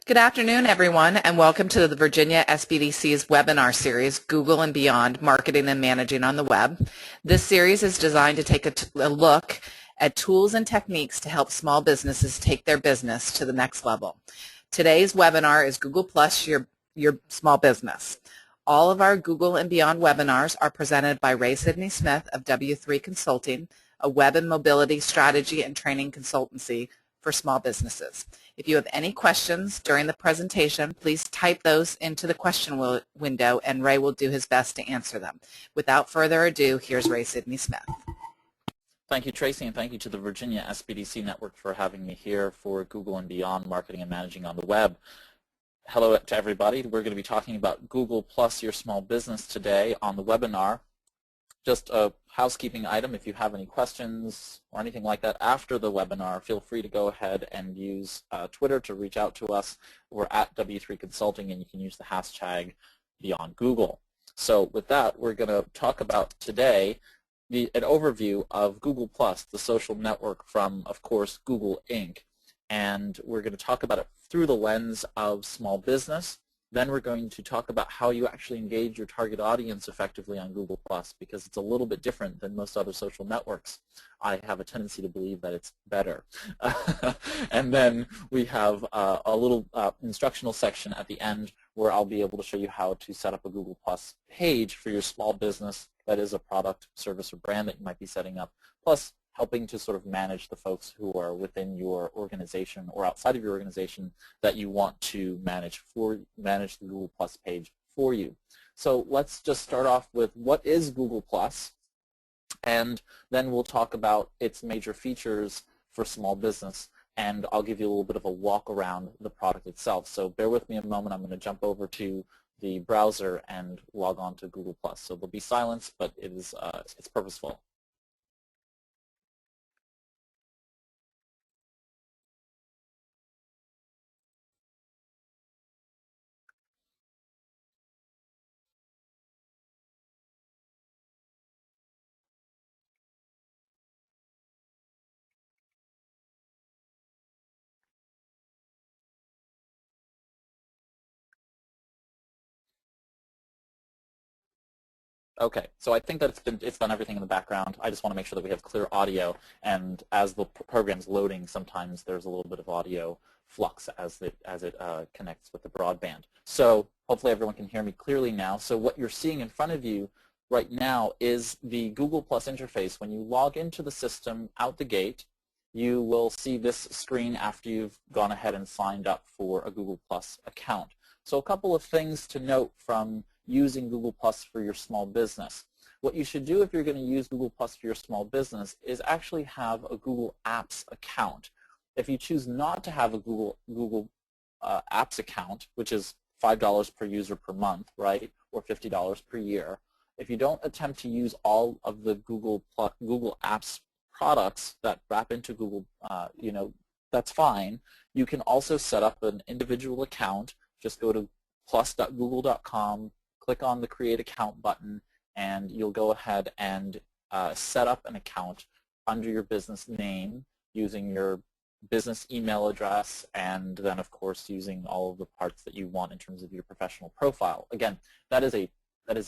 Good afternoon, everyone, and welcome to the Virginia SBDC's webinar series, Google and Beyond, Marketing and Managing on the Web. This series is designed to take a look at tools and techniques to help small businesses take their business to the next level. Today's webinar is Google Plus Your Small Business. All of our Google and Beyond webinars are presented by Ray Sidney Smith of W3 Consulting, a web and mobility strategy and training consultancy for small businesses. If you have any questions during the presentation, please type those into the question window and Ray will do his best to answer them. Without further ado, here's Ray Sidney Smith. Thank you, Tracy, and thank you to the Virginia SBDC Network for having me here for Google and Beyond Marketing and Managing on the Web. Hello to everybody. We're going to be talking about Google Plus Your Small Business today on the webinar. Just a housekeeping item, if you have any questions or anything like that after the webinar, feel free to go ahead and use Twitter to reach out to us. We're at W3 Consulting, and you can use the hashtag #BeyondGoogle. So with that, we're going to talk about today an overview of Google Plus, the social network from, of course, Google Inc. And we're going to talk about it through the lens of small business. Then we're going to talk about how you actually engage your target audience effectively on Google+, because it's a little bit different than most other social networks. I have a tendency to believe that it's better. And then we have a little instructional section at the end where I'll be able to show you how to set up a Google+ page for your small business that is a product, service, or brand that you might be setting up, plus helping to sort of manage the folks who are within your organization or outside of your organization that you want to manage the Google Plus page for you. So let's just start off with what is Google Plus, and then we'll talk about its major features for small business, and I'll give you a little bit of a walk around the product itself. So bear with me a moment. I'm going to jump over to the browser and log on to Google Plus. So there'll be silence, but it's purposeful. Okay, so I think that it's done everything in the background. I just want to make sure that we have clear audio, and as the program's loading, sometimes there's a little bit of audio flux as it connects with the broadband. So hopefully everyone can hear me clearly now. So what you're seeing in front of you right now is the Google Plus interface. When you log into the system out the gate, you will see this screen after you've gone ahead and signed up for a Google Plus account. So a couple of things to note from using Google Plus for your small business. What you should do if you're going to use Google Plus for your small business is actually have a Google Apps account. If you choose not to have a Google Apps account, which is $5 per user per month, right, or $50 per year, if you don't attempt to use all of the Google Apps products that wrap into Google, that's fine. You can also set up an individual account. Just go to plus.google.com, click on the Create Account button, and you'll go ahead and set up an account under your business name using your business email address, and then, of course, using all of the parts that you want in terms of your professional profile. Again, that is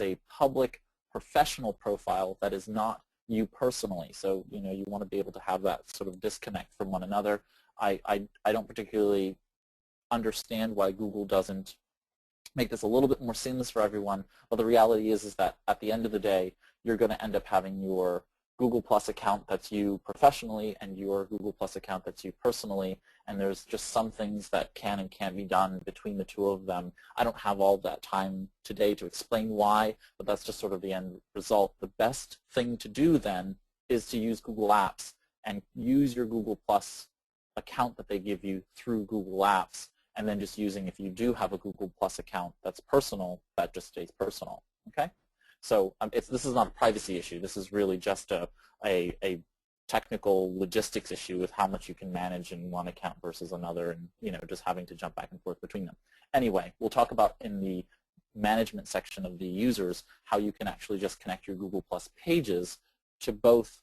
a public professional profile. That is not you personally. So you want to be able to have that sort of disconnect from one another. I don't particularly understand why Google doesn't make this a little bit more seamless for everyone, but the reality is that at the end of the day, you're going to end up having your Google Plus account that's you professionally and your Google Plus account that's you personally, and there's just some things that can and can't be done between the two of them. I don't have all that time today to explain why, but that's just sort of the end result. The best thing to do then is to use Google Apps and use your Google Plus account that they give you through Google Apps, and then just using, if you do have a Google Plus account that's personal, that just stays personal, okay? So this is not a privacy issue. This is really just a technical logistics issue with how much you can manage in one account versus another, and just having to jump back and forth between them. Anyway, we'll talk about in the management section of the users how you can actually just connect your Google Plus pages to both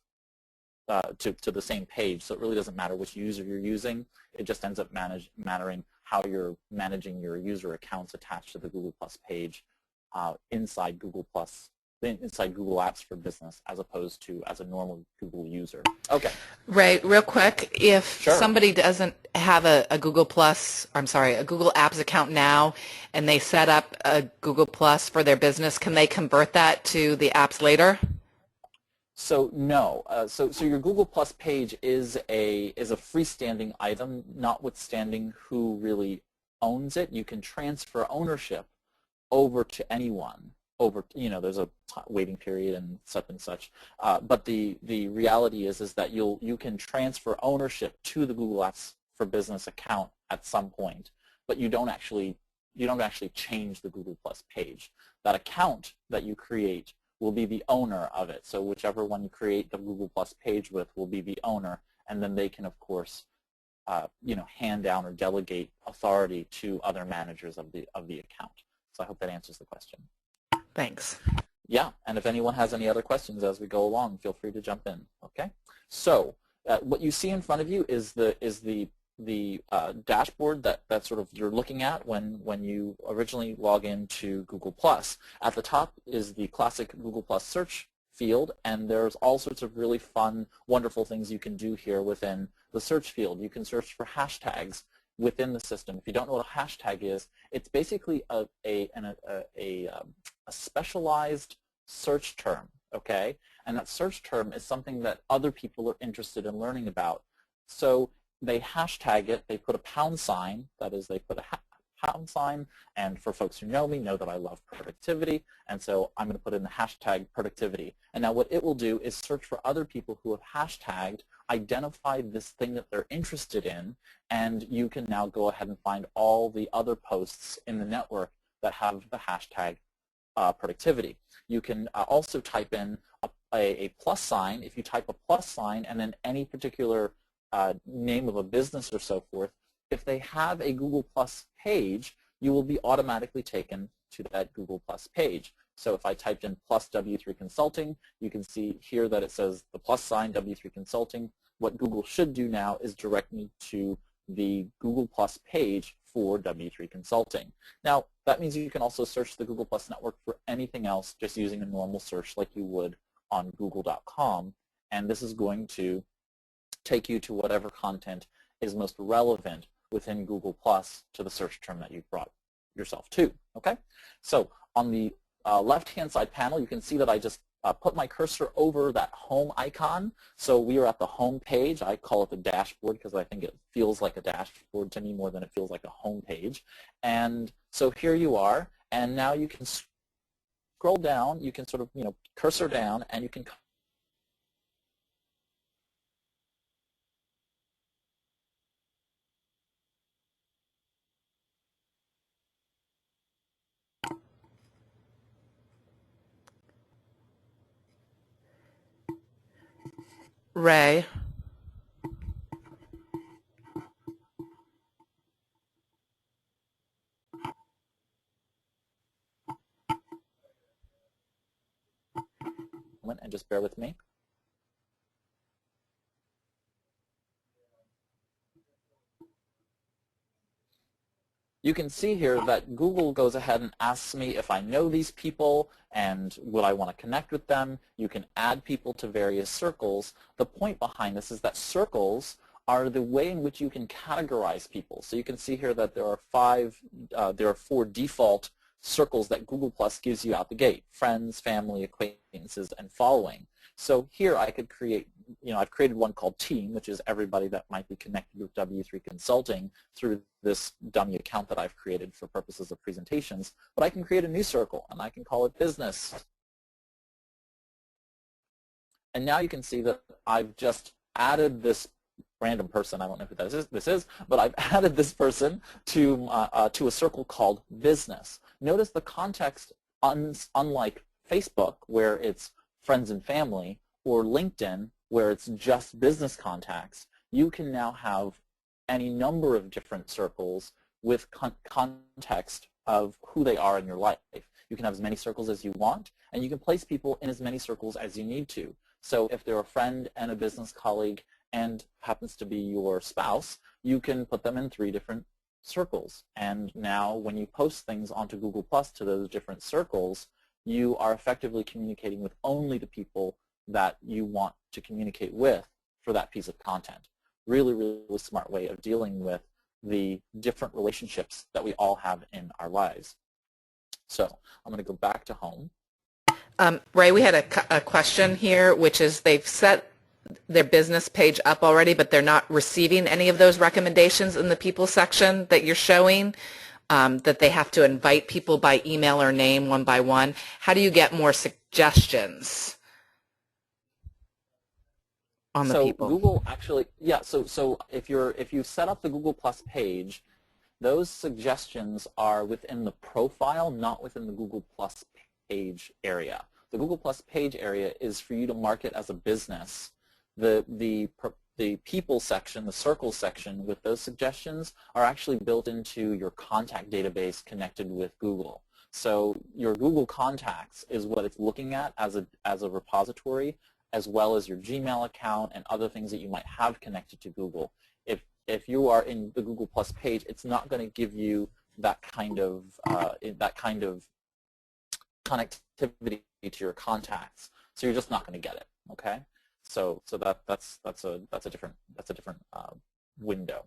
to the same page. So it really doesn't matter which user you're using. It just ends up mattering how you're managing your user accounts attached to the Google Plus page inside Google Apps for Business, as opposed to as a normal Google user. Okay. Ray, real quick, if Sure. somebody doesn't have a Google Apps account now, and they set up a Google Plus for their business, can they convert that to the apps later? So no. So your Google Plus page is a freestanding item, notwithstanding who really owns it. You can transfer ownership over to anyone. There's a waiting period and such. But the reality is that you can transfer ownership to the Google Apps for Business account at some point, but you don't actually change the Google Plus page. That account that you create will be the owner of it. So whichever one you create the Google Plus page with will be the owner, and then they can, of course, hand down or delegate authority to other managers of the account. So I hope that answers the question. Thanks. Yeah, and if anyone has any other questions as we go along, feel free to jump in. Okay. So what you see in front of you is the dashboard that sort of you're looking at when you originally log into Google+. At the top is the classic Google+ search field, and there's all sorts of really fun, wonderful things you can do here within the search field. You can search for hashtags within the system. If you don't know what a hashtag is, it's basically a specialized search term, okay? And that search term is something that other people are interested in learning about. So they hashtag it, they put a pound sign, that is, they put a pound sign, and for folks who know me know that I love productivity, and so I'm going to put in the hashtag productivity. And now what it will do is search for other people who have hashtagged, identify this thing that they're interested in, and you can now go ahead and find all the other posts in the network that have the hashtag productivity. You can also type in a plus sign. If you type a plus sign and then any particular name of a business or so forth, if they have a Google Plus page, you will be automatically taken to that Google Plus page. So if I typed in plus W3 Consulting, you can see here that it says the plus sign W3 Consulting. What Google should do now is direct me to the Google Plus page for W3 Consulting. Now, that means you can also search the Google Plus network for anything else just using a normal search like you would on google.com, and this is going to take you to whatever content is most relevant within Google Plus to the search term that you've brought yourself to, okay? So on the left-hand side panel, you can see that I just put my cursor over that home icon. So we are at the home page. I call it the dashboard because I think it feels like a dashboard to me more than it feels like a home page. And so here you are, and now you can scroll down, you can sort of, cursor down, and you can Ray. and just bear with me. You can see here that Google goes ahead and asks me if I know these people and would I want to connect with them. You can add people to various circles. The point behind this is that circles are the way in which you can categorize people. So you can see here that there are 4 default circles that Google Plus gives you out the gate: friends, family, acquaintances, and following. So here I could create, I've created one called Team, which is everybody that might be connected with W3 Consulting through this dummy account that I've created for purposes of presentations. But I can create a new circle, and I can call it Business. And now you can see that I've just added this random person. I don't know who this is, but I've added this person to a circle called Business. Notice the context, unlike Facebook, where it's friends and family, or LinkedIn, where it's just business contacts, you can now have any number of different circles with context of who they are in your life. You can have as many circles as you want, and you can place people in as many circles as you need to. So if they're a friend and a business colleague and happens to be your spouse, you can put them in 3 different circles. And now when you post things onto Google Plus to those different circles, you are effectively communicating with only the people that you want to communicate with for that piece of content. Really, really smart way of dealing with the different relationships that we all have in our lives. So I'm going to go back to home. Ray, we had a question here, which is they've set their business page up already, but they're not receiving any of those recommendations in the people section that you're showing, that they have to invite people by email or name one by one. How do you get more suggestions on the people? So Google actually, yeah, so if you set up the Google Plus page, those suggestions are within the profile, not within the Google Plus page area. The Google Plus page area is for you to market as a business. The people section, the circle section with those suggestions are actually built into your contact database connected with Google. So your Google Contacts is what it's looking at as a repository, as well as your Gmail account and other things that you might have connected to Google. If you are in the Google Plus page, it's not going to give you that kind of connectivity to your contacts, so you're just not going to get it. Okay, so that's a different window.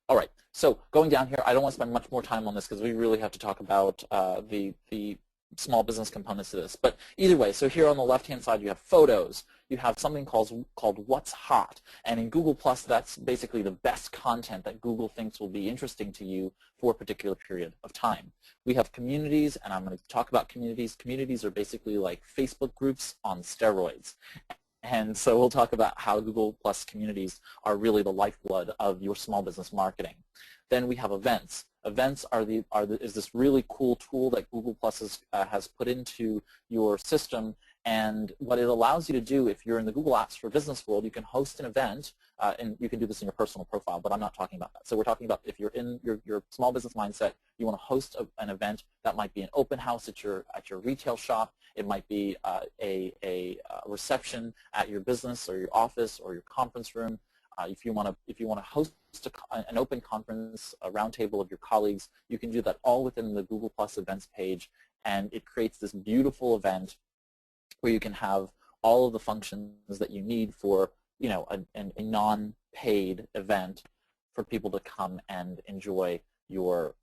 All right, so going down here, I don't want to spend much more time on this because we really have to talk about the small business components to this. But either way, so here on the left-hand side, you have photos. You have something called What's Hot. And in Google+, that's basically the best content that Google thinks will be interesting to you for a particular period of time. We have communities, and I'm going to talk about communities. Communities are basically like Facebook groups on steroids. And so we'll talk about how Google Plus communities are really the lifeblood of your small business marketing. Then we have events. Events is this really cool tool that Google Plus has put into your system, and what it allows you to do, if you're in the Google Apps for Business world, you can host an event, and you can do this in your personal profile, but I'm not talking about that. So we're talking about if you're in your small business mindset, you want to host an event. That might be an open house at your retail shop. It might be a reception at your business or your office or your conference room. If you want to host an open conference, a roundtable of your colleagues, you can do that all within the Google Plus events page, and it creates this beautiful event where you can have all of the functions that you need for a non-paid event for people to come and enjoy your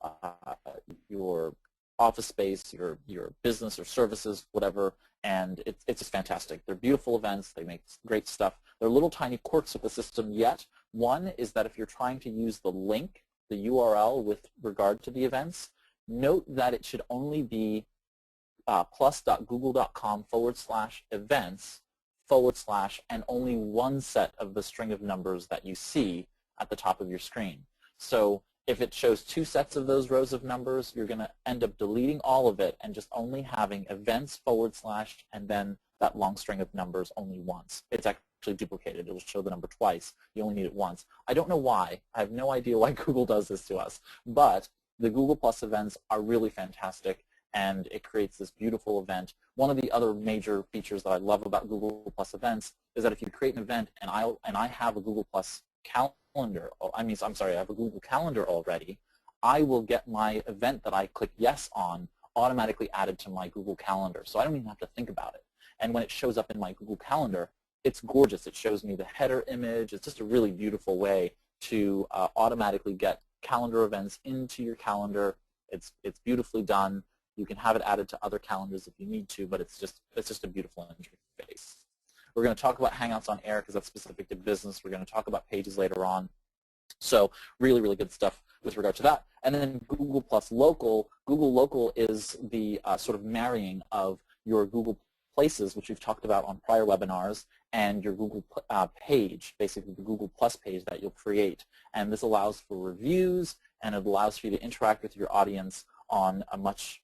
office space, your business or services, whatever, and it's just fantastic. They're beautiful events. They make great stuff. There are little tiny quirks of the system yet. One is that if you're trying to use the link, the URL with regard to the events, note that it should only be plus.google.com/events/ and only one set of the string of numbers that you see at the top of your screen. So if it shows two sets of those rows of numbers, you're going to end up deleting all of it and just only having events/ and then that long string of numbers only once. It's actually duplicated. It will show the number twice. You only need it once. I don't know why. I have no idea why Google does this to us. But the Google Plus events are really fantastic, and it creates this beautiful event. One of the other major features that I love about Google Plus events is that if you create an event and I have a Google Plus calendar, I have a Google Calendar already, I will get my event that I click yes on automatically added to my Google Calendar. So I don't even have to think about it. And when it shows up in my Google Calendar, it's gorgeous. It shows me the header image. It's just a really beautiful way to automatically get calendar events into your calendar. It's beautifully done. You can have it added to other calendars if you need to, but it's just a beautiful interface. We're going to talk about Hangouts on Air because that's specific to business. We're going to talk about Pages later on. So really, really good stuff with regard to that. And then Google Plus Local. Google Local is the sort of marrying of your Google Places, which we've talked about on prior webinars, and your Google page, basically the Google Plus page that you'll create. And this allows for reviews, and it allows for you to interact with your audience on a much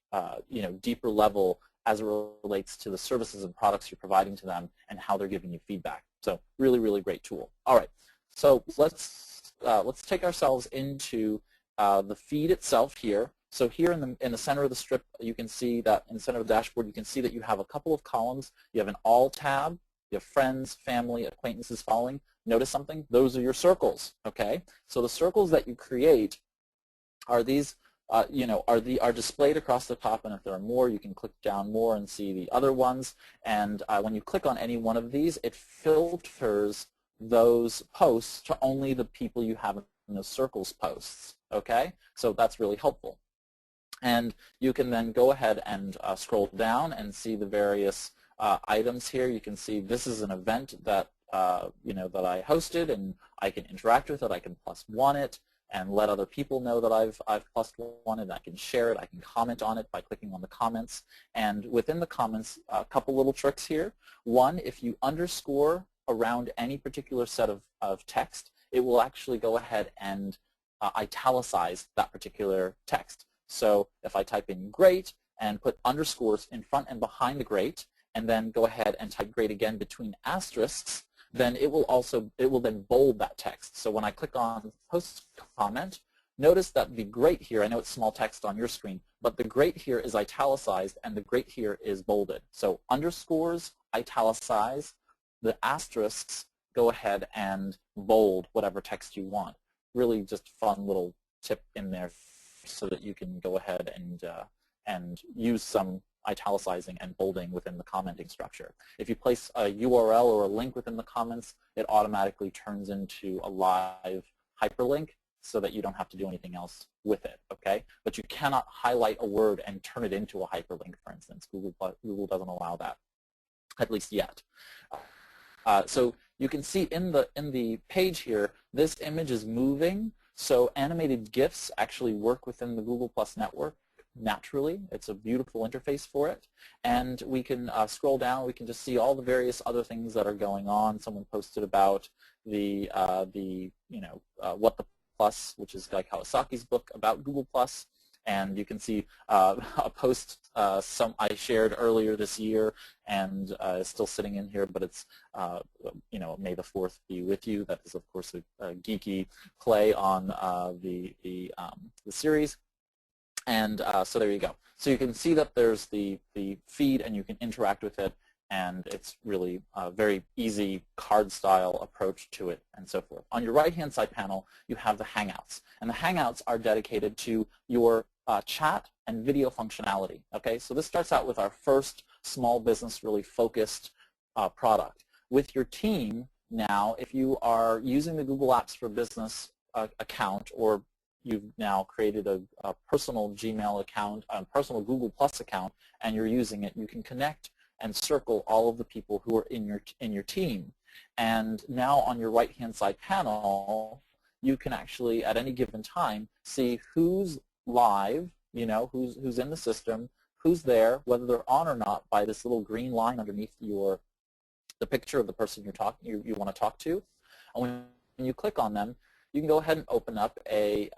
deeper level as it relates to the services and products you're providing to them and how they're giving you feedback. So really, really great tool. All right, so let's take ourselves into the feed itself here. So here in the center of the strip, you can see that in the center of the dashboard, you can see that you have a couple of columns. You have an All tab. You have friends, family, acquaintances, following. Notice something? Those are your circles, okay? So the circles that you create are these, are displayed across the top, and if there are more, you can click down more and see the other ones. And when you click on any one of these, it filters those posts to only the people you have in those circles posts, okay? So that's really helpful. And you can then go ahead and scroll down and see the various items here. You can see this is an event that that I hosted, and I can interact with it. I can +1 it and let other people know that I've +1 it. I can share it. I can comment on it by clicking on the comments. And within the comments, a couple little tricks here. One, if you underscore around any particular set of text, it will actually go ahead and italicize that particular text. So if I type in great and put underscores in front and behind the great, and then go ahead and type great again between asterisks, then it will then bold that text. So when I click on post comment, notice that the great here, I know it's small text on your screen, but the great here is italicized and the great here is bolded. So underscores italicize, the asterisks go ahead and bold whatever text you want. Really just fun little tip in there so that you can go ahead and use some italicizing and bolding within the commenting structure. If you place a URL or a link within the comments, it automatically turns into a live hyperlink so that you don't have to do anything else with it, okay? But you cannot highlight a word and turn it into a hyperlink, for instance. Google doesn't allow that, at least yet. So you can see in the page here, this image is moving. So animated GIFs actually work within the Google Plus network naturally. It's a beautiful interface for it. And we can scroll down. We can just see all the various other things that are going on. Someone posted about What the Plus, which is Guy Kawasaki's book about Google Plus. And you can see a post I shared earlier this year, and it's still sitting in here, but it's, May the 4th be with you. That is, of course, a geeky play on the series. And so there you go. So you can see that there's the feed, and you can interact with it, and it's really a very easy card-style approach to it, and so forth. On your right-hand side panel, you have the Hangouts, and the Hangouts are dedicated to your chat and video functionality. Okay, so this starts out with our first small business, really focused product. With your team now, if you are using the Google Apps for Business account, or you've now created a personal Gmail account, a personal Google Plus account, and you're using it, you can connect and circle all of the people who are in your team. And now on your right-hand side panel, you can actually, at any given time, see who's live, who's in the system, who's there, whether they're on or not, by this little green line underneath the picture of the person you want to talk to. And when you click on them, you can go ahead and open up a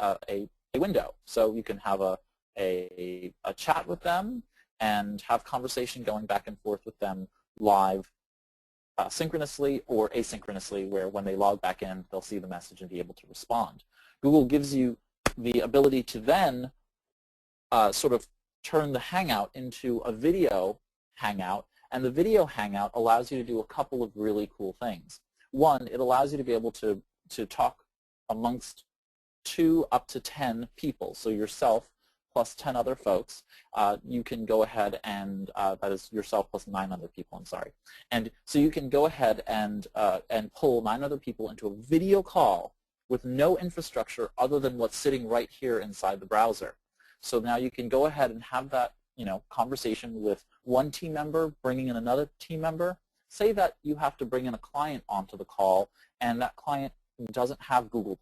window. So you can have a chat with them and have conversation going back and forth with them live, synchronously or asynchronously, where when they log back in, they'll see the message and be able to respond. Google gives you the ability to then sort of turn the Hangout into a video Hangout, and the video Hangout allows you to do a couple of really cool things. One, it allows you to be able to talk amongst 2 up to 10 people, so yourself plus 10 other folks. You can go ahead and, that is yourself plus 9 other people, I'm sorry. And so you can go ahead and pull 9 other people into a video call with no infrastructure other than what's sitting right here inside the browser. So now you can go ahead and have that conversation with one team member bringing in another team member. Say that you have to bring in a client onto the call, and that client doesn't have Google+.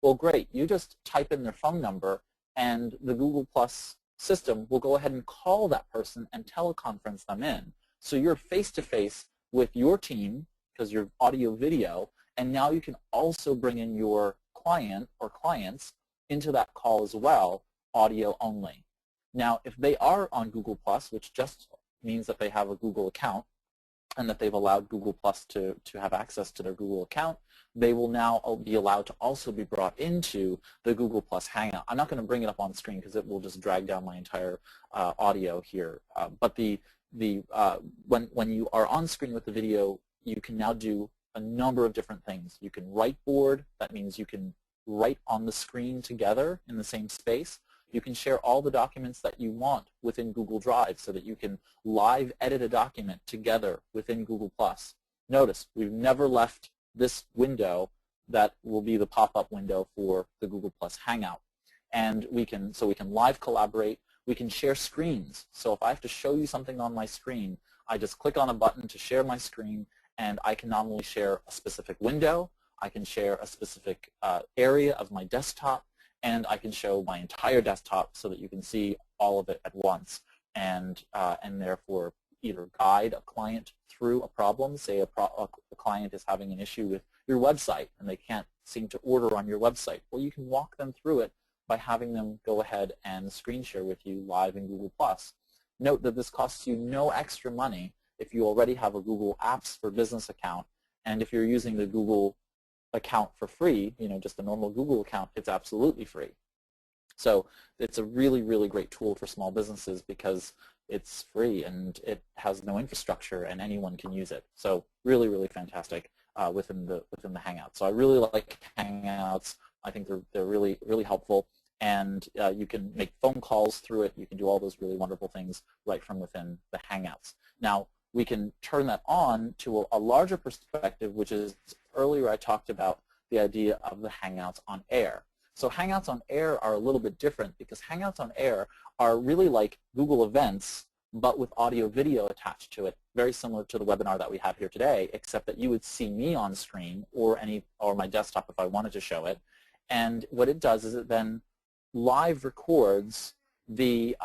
Well, great. You just type in their phone number, and the Google Plus system will go ahead and call that person and teleconference them in. So you're face-to-face with your team, because you're audio-video, and now you can also bring in your client or clients into that call as well, audio only. Now, if they are on Google Plus, which just means that they have a Google account and that they've allowed Google Plus to have access to their Google account, they will now be allowed to also be brought into the Google Plus Hangout. I'm not going to bring it up on screen because it will just drag down my entire audio here. But when you are on screen with the video, you can now do a number of different things. You can whiteboard. That means you can write on the screen together in the same space. You can share all the documents that you want within Google Drive so that you can live edit a document together within Google+. Notice, we've never left this window that will be the pop-up window for the Google+ Hangout. And we can live collaborate. We can share screens. So if I have to show you something on my screen, I just click on a button to share my screen, and I can not only share a specific window, I can share a specific area of my desktop, and I can show my entire desktop so that you can see all of it at once, and therefore either guide a client through a problem. Say a client is having an issue with your website and they can't seem to order on your website. Well, you can walk them through it by having them go ahead and screen share with you live in Google+. Note that this costs you no extra money if you already have a Google Apps for Business account, and if you're using the Google account for free, just a normal Google account, it's absolutely free. So it's a really, really great tool for small businesses because it's free and it has no infrastructure and anyone can use it. So really, really fantastic within the Hangouts. So I really like Hangouts. I think they're really, really helpful. And you can make phone calls through it. You can do all those really wonderful things right from within the Hangouts. Now, we can turn that on to a larger perspective, which is earlier I talked about the idea of the Hangouts on Air. So Hangouts on Air are a little bit different because Hangouts on Air are really like Google Events, but with audio-video attached to it, very similar to the webinar that we have here today, except that you would see me on screen or my desktop if I wanted to show it. And what it does is it then live records the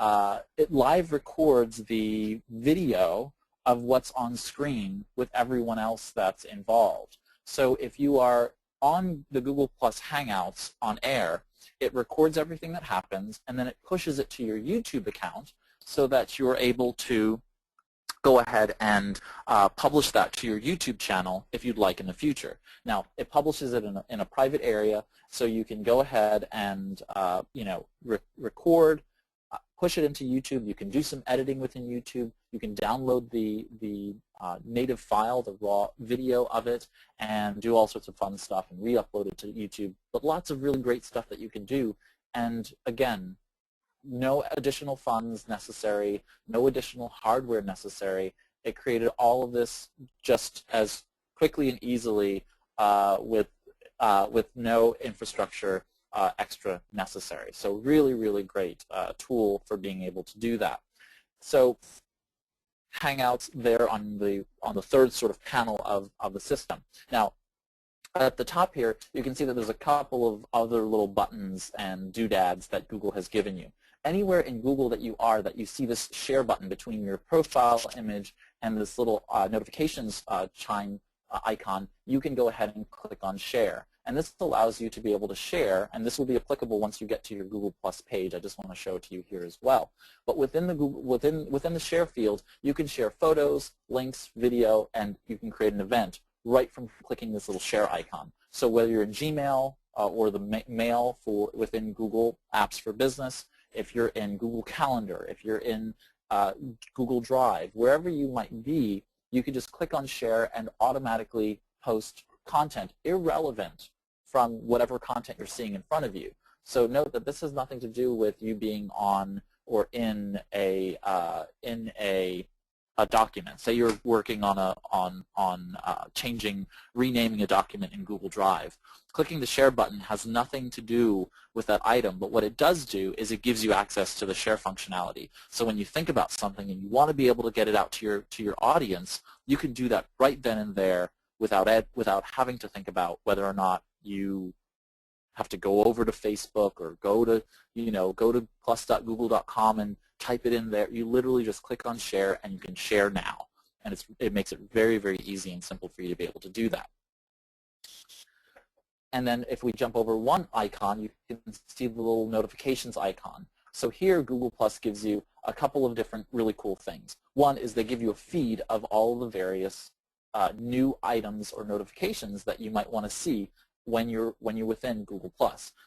video of what's on screen with everyone else that's involved. So if you are on the Google+ Hangouts on Air, it records everything that happens, and then it pushes it to your YouTube account so that you're able to go ahead and publish that to your YouTube channel if you'd like in the future. Now, it publishes it in a private area, so you can go ahead and record, push it into YouTube. You can do some editing within YouTube. You can download the native file, the raw video of it, and do all sorts of fun stuff and re-upload it to YouTube. But lots of really great stuff that you can do. And again, no additional funds necessary, no additional hardware necessary. It created all of this just as quickly and easily with no infrastructure extra necessary. So really, really great tool for being able to do that. So Hangouts there on the third sort of panel of the system. Now, at the top here, you can see that there's a couple of other little buttons and doodads that Google has given you. Anywhere in Google that you see this share button between your profile image and this little notifications chime icon, you can go ahead and click on share. And this allows you to be able to share, and this will be applicable once you get to your Google+ page. I just want to show it to you here as well. But within the within the share field, you can share photos, links, video, and you can create an event right from clicking this little share icon. So whether you're in Gmail or the mail within Google Apps for Business, if you're in Google Calendar, if you're in Google Drive, wherever you might be, you can just click on share and automatically post content irrelevant from whatever content you're seeing in front of you. So note that this has nothing to do with you being on or in a document. Say you're working on renaming a document in Google Drive. Clicking the share button has nothing to do with that item, but what it does do is it gives you access to the share functionality. So when you think about something and you want to be able to get it out to your audience, you can do that right then and there without having to think about whether or not you have to go over to Facebook or go to plus.google.com and type it in there. You literally just click on share and you can share now. And it makes it very, very easy and simple for you to be able to do that. And then if we jump over one icon, you can see the little notifications icon. So here Google Plus gives you a couple of different really cool things. One is they give you a feed of all the various new items or notifications that you might want to see when you're within Google+.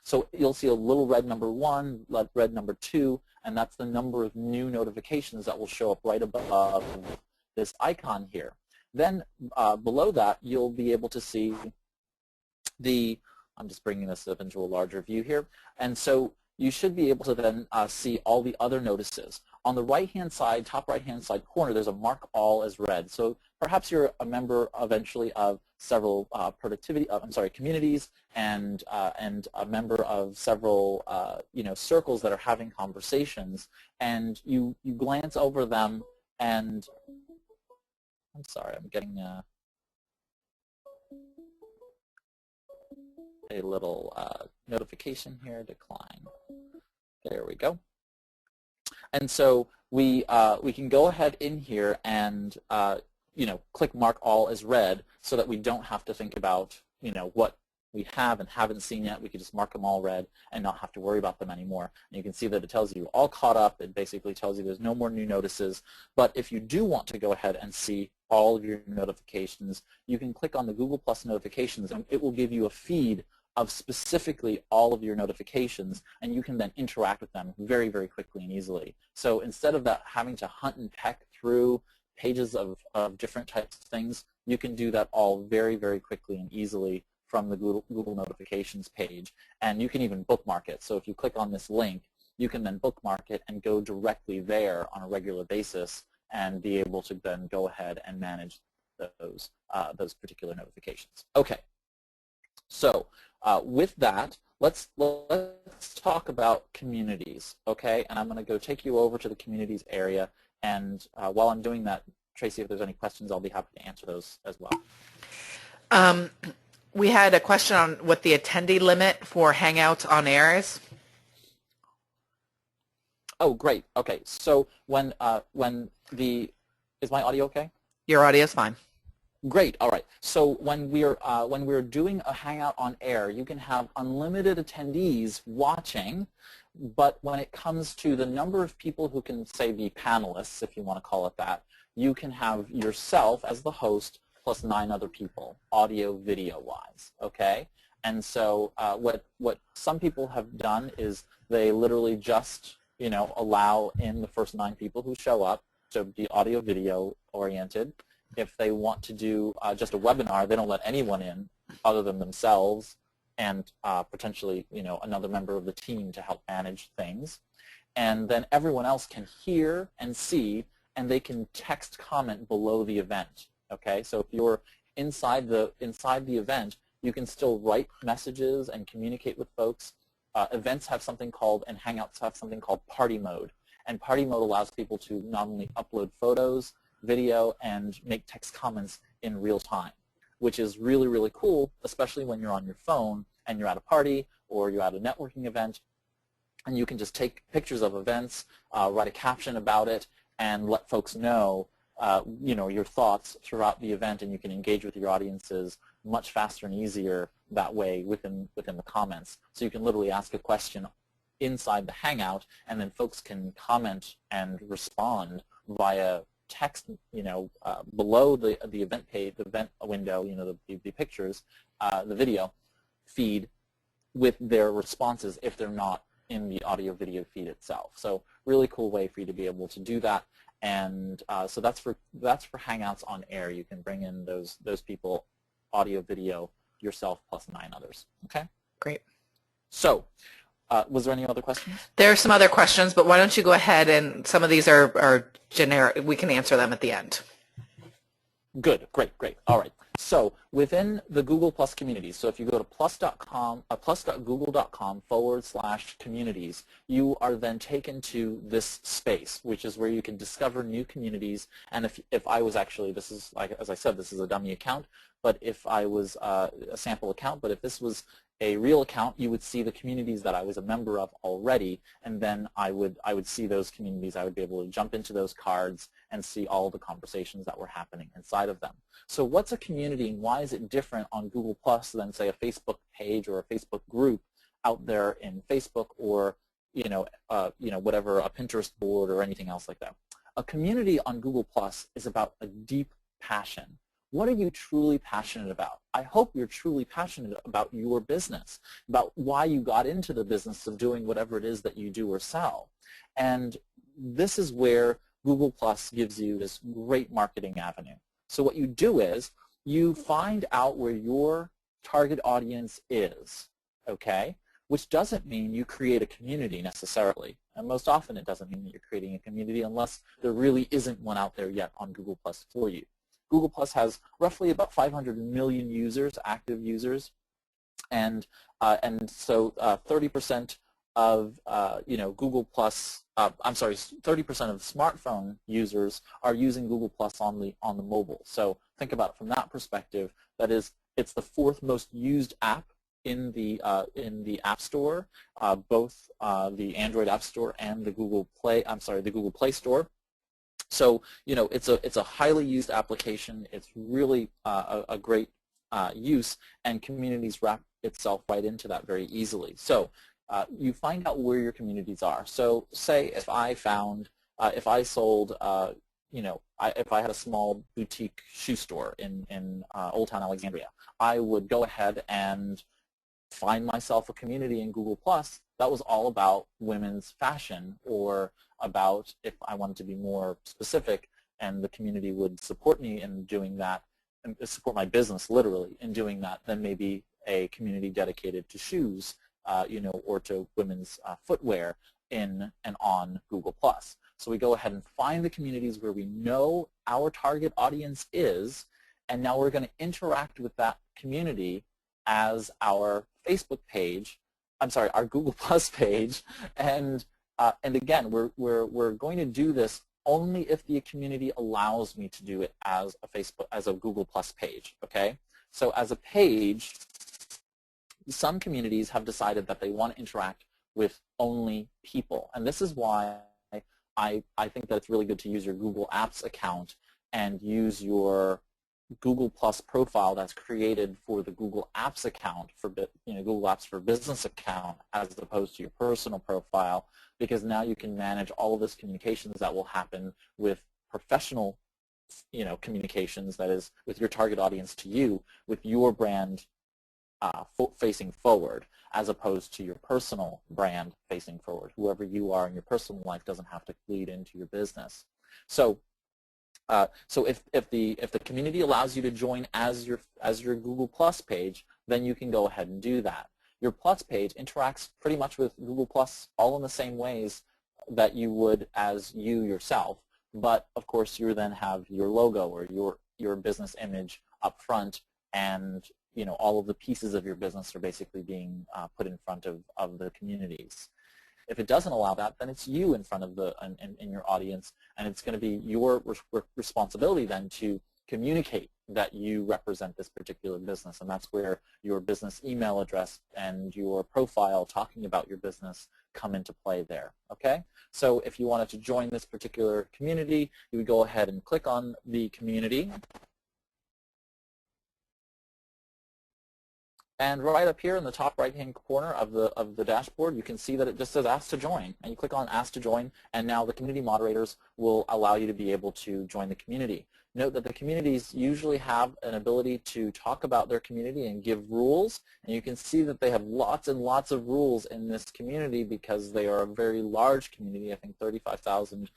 So you'll see a little red number 1, red number 2, and that's the number of new notifications that will show up right above this icon here. Then below that, you'll be able to see I'm just bringing this up into a larger view here. And so you should be able to then see all the other notices. On the right-hand side, top right-hand side corner, there's a mark all as read. So perhaps you're a member eventually of several communities and a member of several circles that are having conversations, and you glance over them, and I'm sorry, I'm getting a little notification here, decline. There we go. And so we can go ahead in here and click mark all as read, so that we don't have to think about what we have and haven't seen yet. We can just mark them all read and not have to worry about them anymore. And you can see that it tells you all caught up. It basically tells you there's no more new notices. But if you do want to go ahead and see all of your notifications, you can click on the Google Plus notifications, and it will give you a feed of specifically all of your notifications, and you can then interact with them very, very quickly and easily. So instead of that having to hunt and peck through pages of different types of things, you can do that all very, very quickly and easily from the Google Notifications page. And you can even bookmark it. So if you click on this link, you can then bookmark it and go directly there on a regular basis and be able to then go ahead and manage those particular notifications. Okay. So with that, let's talk about communities, okay? And I'm going to go take you over to the communities area. And while I'm doing that, Tracy, if there's any questions, I'll be happy to answer those as well. We had a question on what the attendee limit for Hangouts on Air is. Oh, great. Okay. So is my audio okay? Your audio is fine. Great. All right. So when we're doing a Hangout on Air, you can have unlimited attendees watching, but when it comes to the number of people who can, say, be panelists, if you want to call it that, you can have yourself as the host plus 9 other people, audio, video-wise. Okay. And so what some people have done is they literally just allow in the first 9 people who show up to be audio, video oriented. If they want to do just a webinar, they don't let anyone in other than themselves and potentially another member of the team to help manage things. And then everyone else can hear and see, and they can text comment below the event. Okay, so if you're inside the event, you can still write messages and communicate with folks. Events have something called, and Hangouts have something called party mode. And party mode allows people to not only upload photos, video, and make text comments in real time, which is really, really cool, especially when you're on your phone and you're at a party or you're at a networking event, and you can just take pictures of events, write a caption about it, and let folks know your thoughts throughout the event, and you can engage with your audiences much faster and easier that way within the comments. So you can literally ask a question inside the Hangout, and then folks can comment and respond via text, below the event page, the event window, the pictures, the video feed with their responses if they're not in the audio video feed itself. So really cool way for you to be able to do that. And so that's for Hangouts on Air. You can bring in those people, audio, video, yourself plus 9 others. Okay. Great. So was there any other questions? There are some other questions, but why don't you go ahead, and some of these are generic. We can answer them at the end. Good. Great. All right. So within the Google Plus community, so if you go to plus.google.com/communities, you are then taken to this space, which is where you can discover new communities. And if I was actually, this is, like as I said, this is a dummy account, but if I was a sample account, but if this was a real account, you would see the communities that I was a member of already, and then I would see those communities. I would be able to jump into those cards and see all the conversations that were happening inside of them. So what's a community, and why is it different on Google Plus than, say, a Facebook page or a Facebook group out there in Facebook, or whatever, a Pinterest board or anything else like that? A community on Google Plus is about a deep passion. What are you truly passionate about? I hope you're truly passionate about your business, about why you got into the business of doing whatever it is that you do or sell. And this is where Google Plus gives you this great marketing avenue. So what you do is you find out where your target audience is, okay? Which doesn't mean you create a community necessarily. And most often it doesn't mean that you're creating a community unless there really isn't one out there yet on Google Plus for you. Google Plus has roughly about 500 million users, active users, and so 30% of Google Plus, 30% of smartphone users are using Google Plus on the mobile. So think about it from that perspective. That is, it's the fourth most used app in the App Store, both the Android App Store and the Google Play Store. So it's a highly used application. It's really a great use, and communities wrap itself right into that very easily. So you find out where your communities are. So say if I found, if I sold, if I had a small boutique shoe store in Old Town Alexandria, I would go ahead and find myself a community in Google Plus that was all about women's fashion, or about, if I wanted to be more specific, and the community would support me in doing that, and support my business literally in doing that, then maybe a community dedicated to shoes, or to women's footwear in and on Google Plus. So we go ahead and find the communities where we know our target audience is, and now we're going to interact with that community as our Facebook page, our Google Plus page, and again, we're going to do this only if the community allows me to do it as a Google Plus page. Okay, so as a page, some communities have decided that they want to interact with only people, and this is why I think that it's really good to use your Google Apps account and use your Google Plus profile that's created for the Google Apps account, for Google Apps for Business account, as opposed to your personal profile, because now you can manage all of this communications that will happen with professional communications, that is with your target audience to you, with your brand facing forward, as opposed to your personal brand facing forward. Whoever you are in your personal life doesn't have to bleed into your business. So if the community allows you to join as your Google Plus page, then you can go ahead and do that. Your Plus page interacts pretty much with Google Plus all in the same ways that you would as you yourself, but of course you then have your logo or your business image up front, and all of the pieces of your business are basically being put in front of the communities. If it doesn't allow that, then it's you in front of in your audience, and it's going to be your responsibility then to communicate that you represent this particular business, and that's where your business email address and your profile talking about your business come into play there. Okay? So if you wanted to join this particular community, you would go ahead and click on the community. And right up here in the top right-hand corner of the dashboard, you can see that it just says Ask to Join. And you click on Ask to Join, and now the community moderators will allow you to be able to join the community. Note that the communities usually have an ability to talk about their community and give rules, and you can see that they have lots and lots of rules in this community because they are a very large community. I think 35,000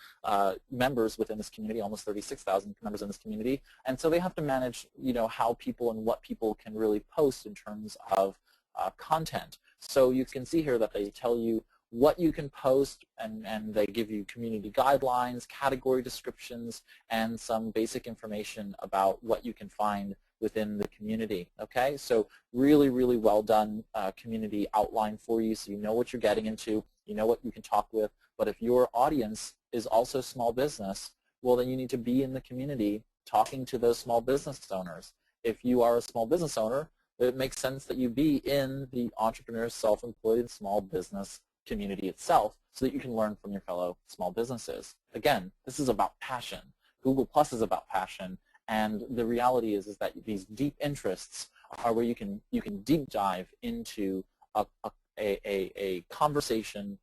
members within this community, almost 36,000 members in this community, and so they have to manage how people and what people can really post in terms of content. So you can see here that they tell you what you can post, and they give you community guidelines, category descriptions, and some basic information about what you can find within the community. Okay, so really, really well done community outline for you, so you know what you're getting into, you know what you can talk with. But if your audience is also small business, well, then you need to be in the community talking to those small business owners. If you are a small business owner, it makes sense that you be in the entrepreneur, self-employed, small business community itself, so that you can learn from your fellow small businesses. Again, this is about passion. Google Plus is about passion, and the reality is that these deep interests are where you can deep dive into a conversation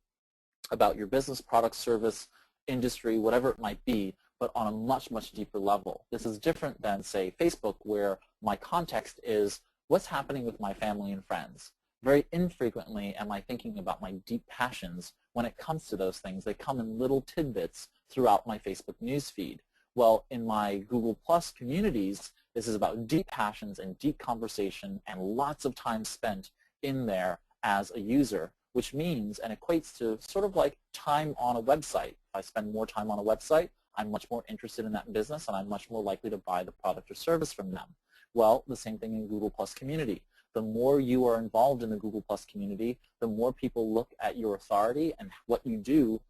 about your business, product, service, industry, whatever it might be, but on a much, much deeper level. This is different than, say, Facebook, where my context is what's happening with my family and friends. Very infrequently am I thinking about my deep passions when it comes to those things. They come in little tidbits throughout my Facebook newsfeed. Well, in my Google Plus communities, this is about deep passions and deep conversation and lots of time spent in there as a user, which means and equates to sort of like time on a website. If I spend more time on a website, I'm much more interested in that business and I'm much more likely to buy the product or service from them. Well, the same thing in Google Plus community. The more you are involved in the Google Plus community, the more people look at your authority and what you do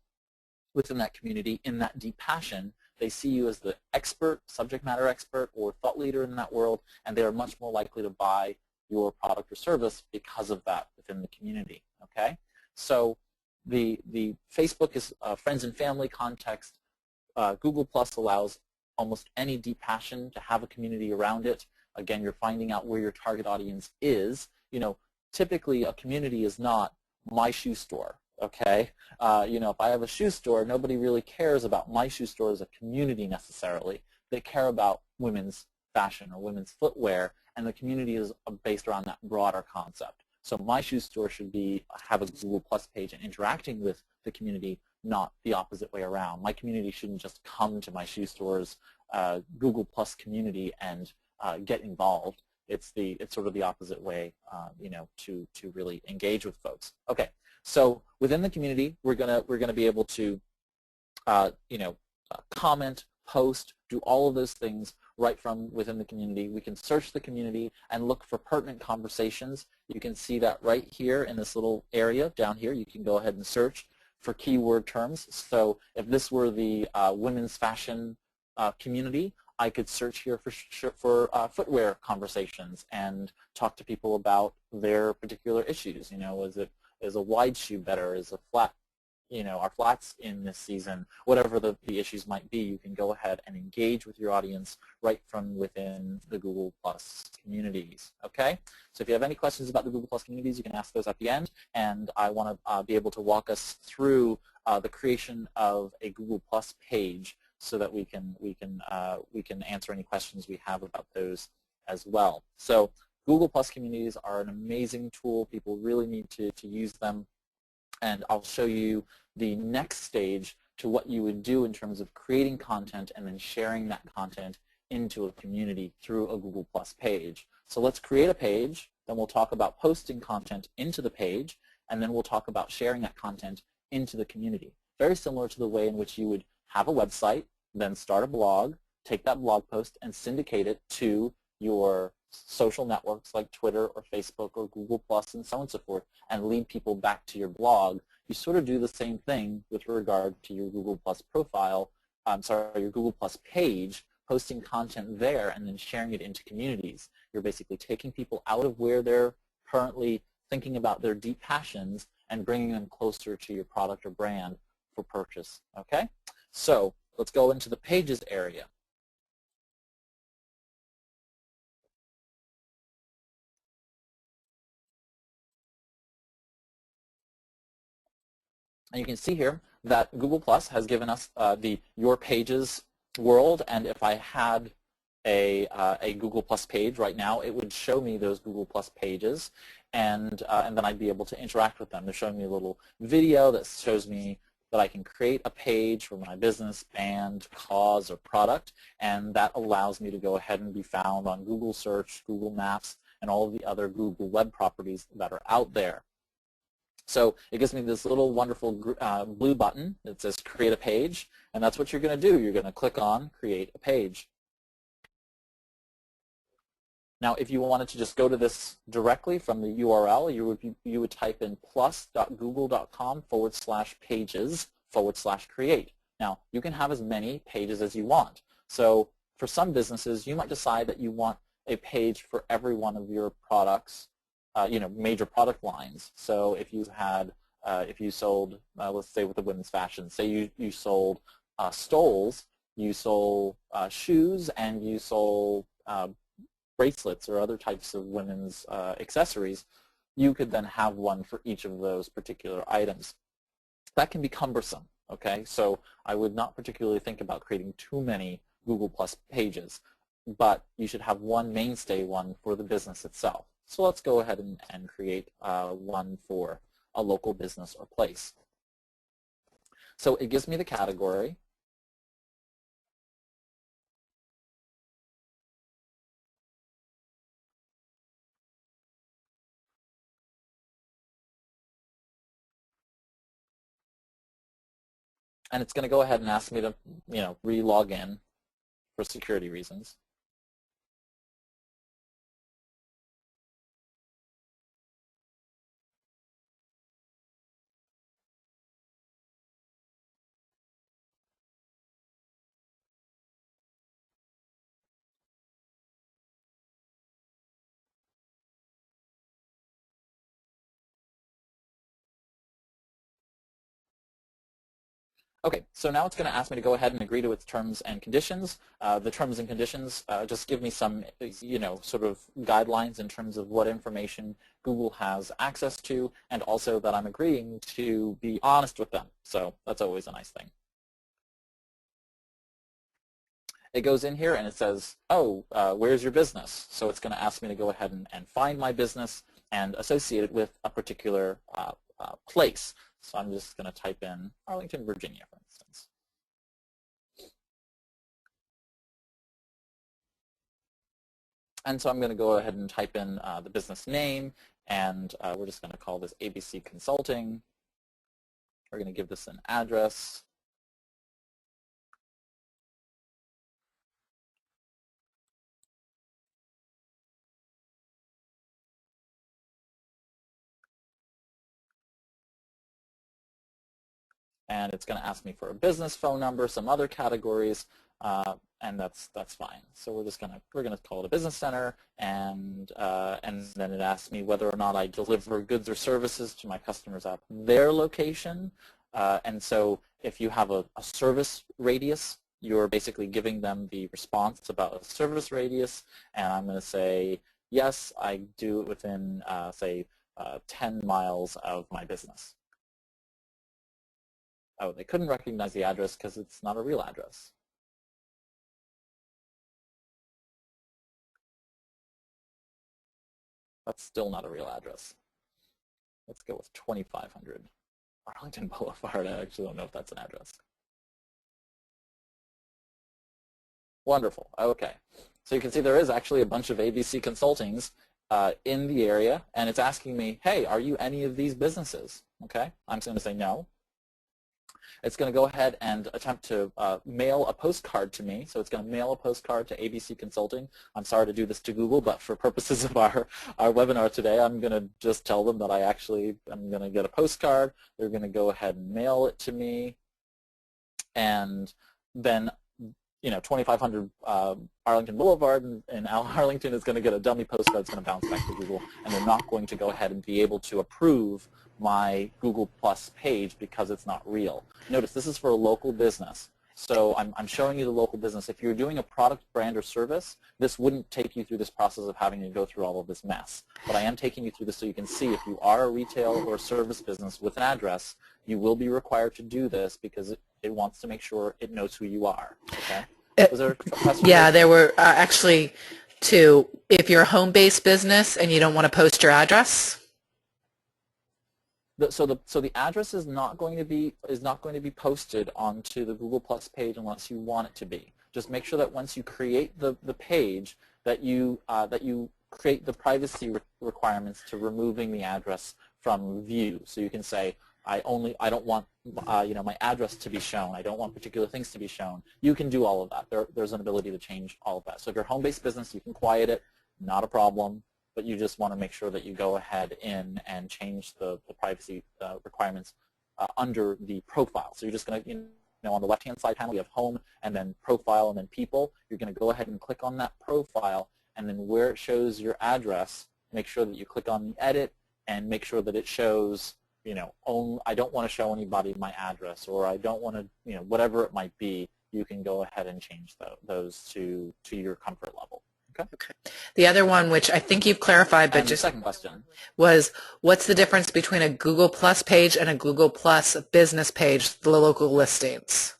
within that community in that deep passion. They see you as the expert, subject matter expert, or thought leader in that world, and they are much more likely to buy your product or service because of that within the community. Okay, so the Facebook is friends and family context. Google Plus allows almost any deep passion to have a community around it. Again, you're finding out where your target audience is. You know, typically a community is not my shoe store. Okay, you know, if I have a shoe store, nobody really cares about my shoe store as a community necessarily. They care about women's fashion or women's footwear, and the community is based around that broader concept. So my shoe store should have a Google Plus page and interacting with the community, not the opposite way around. My community shouldn't just come to my shoe store's Google Plus community and get involved. It's sort of the opposite way, you know, to really engage with folks. Okay. So within the community, we're gonna be able to, you know, comment, post, do all of those things right from within the community. We can search the community and look for pertinent conversations. You can see that right here in this little area down here. You can go ahead and search for keyword terms. So if this were the women's fashion community, I could search here for footwear conversations and talk to people about their particular issues. You know, is a wide shoe better? Is a flat, you know, are flats in this season? Whatever the issues might be, you can go ahead and engage with your audience right from within the Google Plus communities. Okay? So if you have any questions about the Google Plus communities, you can ask those at the end, and I want to be able to walk us through the creation of a Google Plus page so that we can answer any questions we have about those as well. So Google Plus communities are an amazing tool. People really need to use them. And I'll show you the next stage to what you would do in terms of creating content and then sharing that content into a community through a Google Plus page. So let's create a page, then we'll talk about posting content into the page, and then we'll talk about sharing that content into the community. Very similar to the way in which you would have a website, then start a blog, take that blog post and syndicate it to your social networks like Twitter or Facebook or Google Plus and so on and so forth, and lead people back to your blog. You sort of do the same thing with regard to your Google Plus profile, your Google Plus page, posting content there and then sharing it into communities. You're basically taking people out of where they're currently thinking about their deep passions and bringing them closer to your product or brand for purchase. Okay? So let's go into the pages area. And you can see here that Google Plus has given us the Your Pages world, and if I had a Google Plus page right now, it would show me those Google Plus pages, and then I'd be able to interact with them. They're showing me a little video that shows me that I can create a page for my business, band, cause, or product, and that allows me to go ahead and be found on Google Search, Google Maps, and all of the other Google web properties that are out there. So it gives me this little wonderful blue button that says Create a Page, and that's what you're going to do. You're going to click on Create a Page. Now, if you wanted to just go to this directly from the URL, you would type in plus.google.com/pages/create. Now, you can have as many pages as you want. So for some businesses, you might decide that you want a page for every one of your products, you know, major product lines. So if you had, if you sold, let's say with the women's fashion, say you sold stoles, you sold shoes, and you sold bracelets or other types of women's accessories, you could then have one for each of those particular items. That can be cumbersome, okay? So I would not particularly think about creating too many Google Plus pages, but you should have one mainstay one for the business itself. So let's go ahead and create one for a local business or place. So it gives me the category. And it's going to go ahead and ask me to, re-log in for security reasons. Okay, so now it's going to ask me to go ahead and agree to its terms and conditions. The terms and conditions just give me some, sort of guidelines in terms of what information Google has access to, and also that I'm agreeing to be honest with them. So that's always a nice thing. It goes in here and it says, oh, where's your business? So it's going to ask me to go ahead and find my business and associate it with a particular place. So I'm just going to type in Arlington, Virginia, for instance. And so I'm going to go ahead and type in the business name, and we're just going to call this ABC Consulting. We're going to give this an address. And it's going to ask me for a business phone number, some other categories, and that's fine. So we're gonna call it a business center, and then it asks me whether or not I deliver goods or services to my customers at their location. And so if you have a service radius, you're basically giving them the response about a service radius, and I'm going to say yes, I do it within say 10 miles of my business. Oh, they couldn't recognize the address because it's not a real address. That's still not a real address. Let's go with 2500 Arlington Boulevard. I actually don't know if that's an address. Wonderful. Okay. So you can see there is actually a bunch of ABC Consultings in the area, and it's asking me, hey, are you any of these businesses? Okay. I'm going to say no. It's going to go ahead and attempt to mail a postcard to me. So it's going to mail a postcard to ABC Consulting. I'm sorry to do this to Google, but for purposes of our webinar today, I'm going to just tell them that I'm going to get a postcard. They're going to go ahead and mail it to me. And then 2500 Arlington Boulevard in Arlington is going to get a dummy postcard that's going to bounce back to Google, and they're not going to go ahead and be able to approve my Google Plus page because it's not real. Notice this is for a local business. So I'm showing you the local business. If you're doing a product, brand, or service, this wouldn't take you through this process of having to go through all of this mess. But I am taking you through this so you can see if you are a retail or service business with an address, you will be required to do this because it wants to make sure it knows who you are. Okay? Was there a question? Yeah, there were actually two. If you're a home-based business and you don't want to post your address. So the address is not going to be posted onto the Google Plus page unless you want it to be. Just make sure that once you create the page that you create the privacy requirements to removing the address from view. So you can say I don't want my address to be shown. I don't want particular things to be shown. You can do all of that. There's an ability to change all of that. So if you're a home-based business, you can quiet it, not a problem. But you just want to make sure that you go ahead in and change the privacy requirements under the profile. So you're just going to, on the left-hand side panel, you have home and then profile and then people. You're going to go ahead and click on that profile, and then where it shows your address, make sure that you click on the edit and make sure that it shows, I don't want to show anybody my address, or I don't want to, whatever it might be, you can go ahead and change those to your comfort level. Okay. The other one, which I think you've clarified, but just second question was, what's the difference between a Google Plus page and a Google Plus business page, the local listings?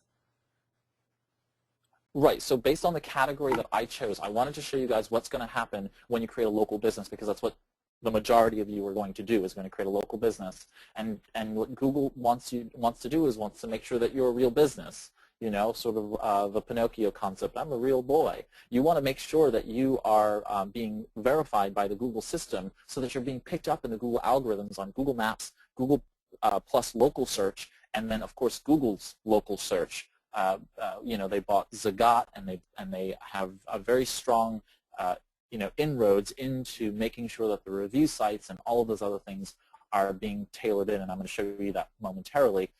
Right. So based on the category that I chose, I wanted to show you guys what's going to happen when you create a local business, because that's what the majority of you are going to do, is going to create a local business. And what Google wants to do is wants to make sure that you're a real business. Sort of the Pinocchio concept, I'm a real boy. You want to make sure that you are being verified by the Google system so that you're being picked up in the Google algorithms on Google Maps, Google plus local search, and then of course Google's local search. You know, they bought Zagat, and they have a very strong you know, inroads into making sure that the review sites and all of those other things are being tailored in, and I'm going to show you that momentarily.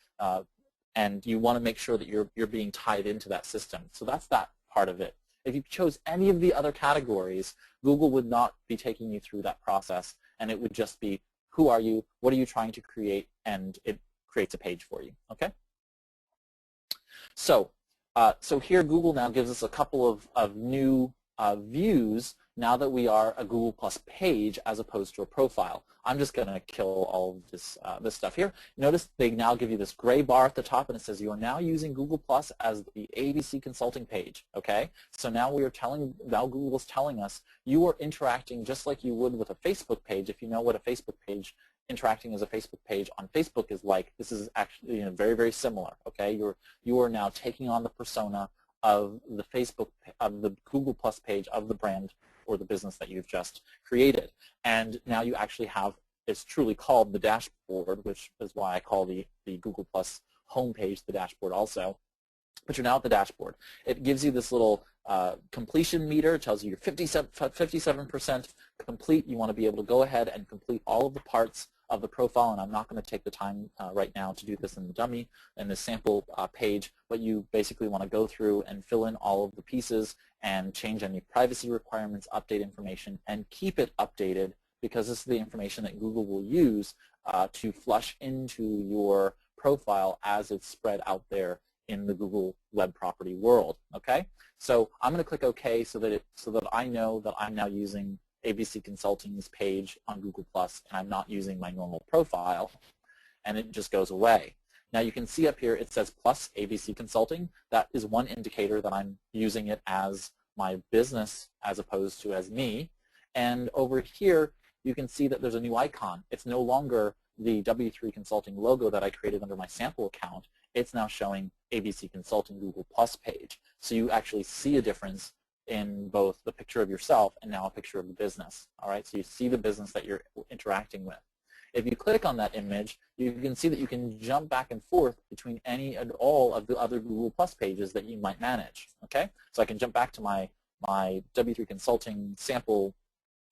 And you want to make sure that you're being tied into that system. So that's that part of it. If you chose any of the other categories, Google would not be taking you through that process, and it would just be, who are you, what are you trying to create, and it creates a page for you. Okay? So, so here Google now gives us a couple of new views now that we are a Google Plus page as opposed to a profile. I'm just going to kill all of this, this stuff here. Notice they now give you this gray bar at the top, and it says you are now using Google Plus as the ABC Consulting page. Okay, so now Google is telling us you are interacting just like you would with a Facebook page. If you know what a Facebook page, interacting as a Facebook page on Facebook is like, this is actually, you know, very, very similar. Okay, you are now taking on the persona of the Facebook, of the Google Plus page of the brand or the business that you've just created. And now you actually have, it's truly called the dashboard, which is why I call the Google Plus homepage the dashboard also. But you're now at the dashboard. It gives you this little completion meter. It tells you you're 57% complete. You want to be able to go ahead and complete all of the parts of the profile, and I'm not going to take the time right now to do this in the dummy, in the sample page, but you basically want to go through and fill in all of the pieces and change any privacy requirements, update information, and keep it updated, because this is the information that Google will use to flush into your profile as it's spread out there in the Google web property world. Okay, so I'm going to click OK so that I know that I'm now using ABC Consulting's page on Google Plus, and I'm not using my normal profile, and it just goes away. Now you can see up here it says plus ABC Consulting. That is one indicator that I'm using it as my business as opposed to as me. And over here you can see that there's a new icon. It's no longer the W3 Consulting logo that I created under my sample account. It's now showing ABC Consulting Google Plus page. So you actually see a difference in both the picture of yourself and now a picture of the business. All right, so you see the business that you're interacting with. If you click on that image, you can see that you can jump back and forth between any and all of the other Google Plus pages that you might manage. Okay, so I can jump back to my W3 Consulting sample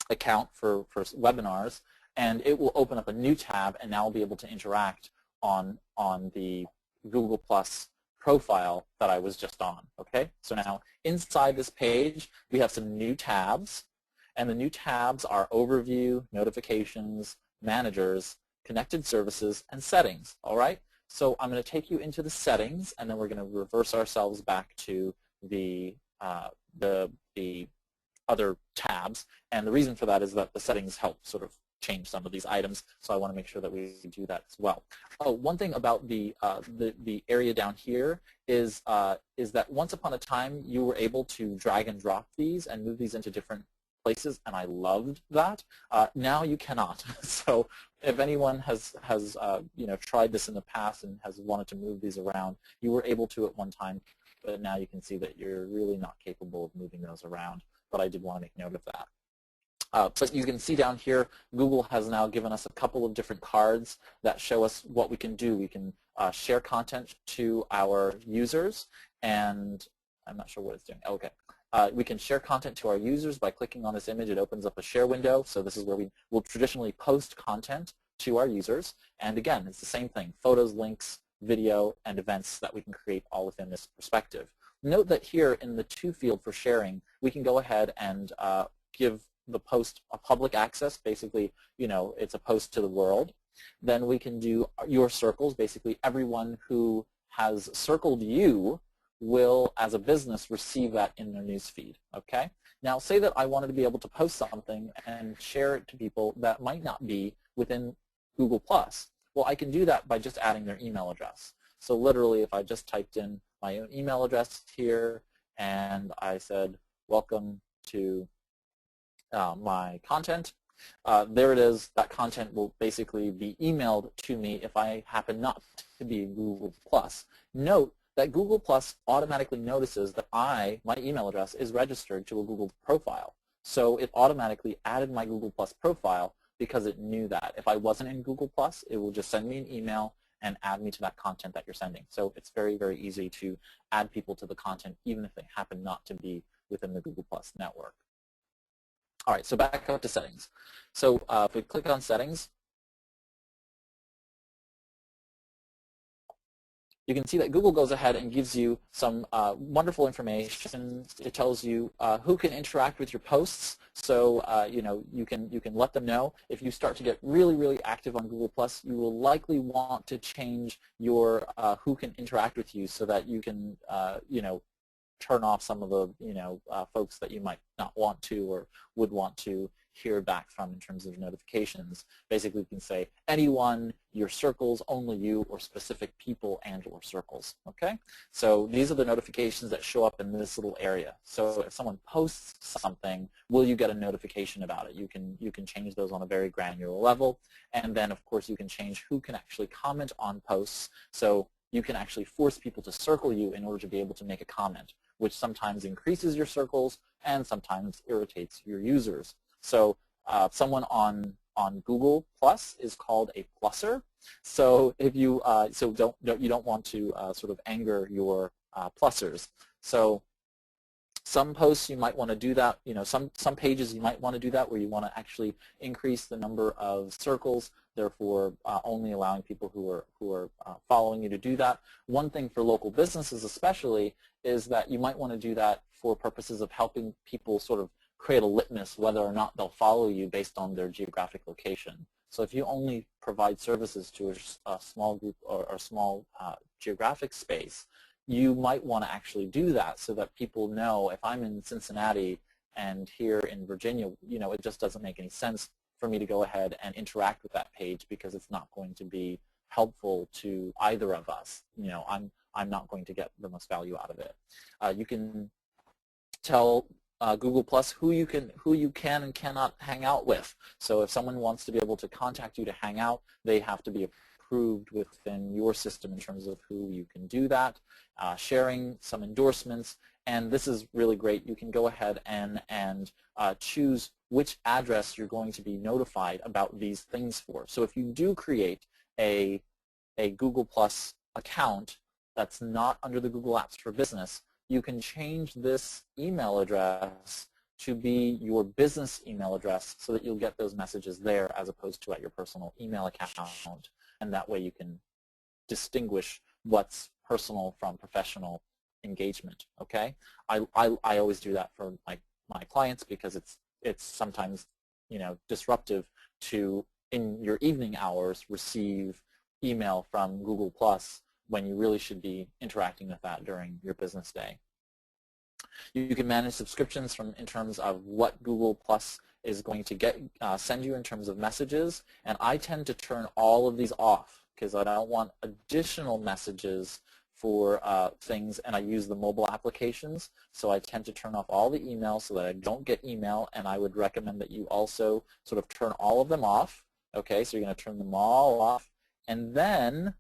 account for webinars, and it will open up a new tab, and now I'll be able to interact on the Google Plus profile that I was just on. Okay, so now inside this page we have some new tabs, and the new tabs are Overview, Notifications, Managers, Connected Services, and Settings. All right, so I'm going to take you into the settings, and then we're going to reverse ourselves back to the other tabs, and the reason for that is that the settings help sort of change some of these items, so I want to make sure that we do that as well. Oh, one thing about the area down here is that once upon a time you were able to drag and drop these and move these into different places, and I loved that. Now you cannot. So if anyone has you know, tried this in the past and has wanted to move these around, you were able to at one time, but now you can see that you're really not capable of moving those around. But I did want to make note of that. But you can see down here, Google has now given us a couple of different cards that show us what we can do. We can share content to our users, and I'm not sure what it's doing. Okay. We can share content to our users by clicking on this image. It opens up a share window. So this is where we will traditionally post content to our users. And again, it's the same thing, photos, links, video, and events that we can create all within this perspective. Note that here in the to field for sharing, we can go ahead and give the post a public access. Basically, you know, it's a post to the world. Then we can do your circles. Basically, everyone who has circled you will, as a business, receive that in their news feed. Okay. Now, say that I wanted to be able to post something and share it to people that might not be within Google Plus. Well, I can do that by just adding their email address. So literally, if I just typed in my own email address here and I said, welcome to my content, there it is. That content will basically be emailed to me if I happen not to be in Google Plus. Note that Google Plus automatically notices that my email address is registered to a Google profile. So it automatically added my Google Plus profile, because it knew that. If I wasn't in Google+, it will just send me an email and add me to that content that you're sending. So it's very, very easy to add people to the content even if they happen not to be within the Google+ network. All right, so back up to settings. So if we click on settings, you can see that Google goes ahead and gives you some wonderful information. It tells you who can interact with your posts. So you know, you can let them know. If you start to get really, really active on Google+, you will likely want to change your who can interact with you so that you can you know, turn off some of the folks that you might not want to or would want to hear back from in terms of notifications. Basically, you can say anyone, your circles, only you, or specific people and or circles. Okay? So these are the notifications that show up in this little area. So if someone posts something, will you get a notification about it? You can change those on a very granular level. And then, of course, you can change who can actually comment on posts. So you can actually force people to circle you in order to be able to make a comment, which sometimes increases your circles and sometimes irritates your users. So someone on Google Plus is called a plusser. So if you you don't want to sort of anger your plussers. So some posts you might want to do that. You know, some pages you might want to do that where you want to actually increase the number of circles, therefore only allowing people who are following you to do that. One thing for local businesses especially is that you might want to do that for purposes of helping people sort of create a litmus whether or not they'll follow you based on their geographic location. So if you only provide services to a small group or a small geographic space, you might want to actually do that so that people know if I'm in Cincinnati and here in Virginia, you know, it just doesn't make any sense for me to go ahead and interact with that page because it's not going to be helpful to either of us. You know, I'm not going to get the most value out of it. You can tell Google Plus who you can and cannot hang out with. So if someone wants to be able to contact you to hang out, they have to be approved within your system in terms of who you can do that. Sharing some endorsements, and this is really great. You can go ahead and choose which address you're going to be notified about these things for. So if you do create a Google Plus account that's not under the Google Apps for Business, you can change this email address to be your business email address so that you'll get those messages there as opposed to at your personal email account. And that way you can distinguish what's personal from professional engagement. Okay, I always do that for my clients because it's sometimes, you know, disruptive to in your evening hours receive email from Google Plus when you really should be interacting with that during your business day. You can manage subscriptions in terms of what Google Plus is going to send you in terms of messages, and I tend to turn all of these off because I don't want additional messages for things, and I use the mobile applications, so I tend to turn off all the emails so that I don't get email, and I would recommend that you also sort of turn all of them off. Okay, so you're going to turn them all off, and then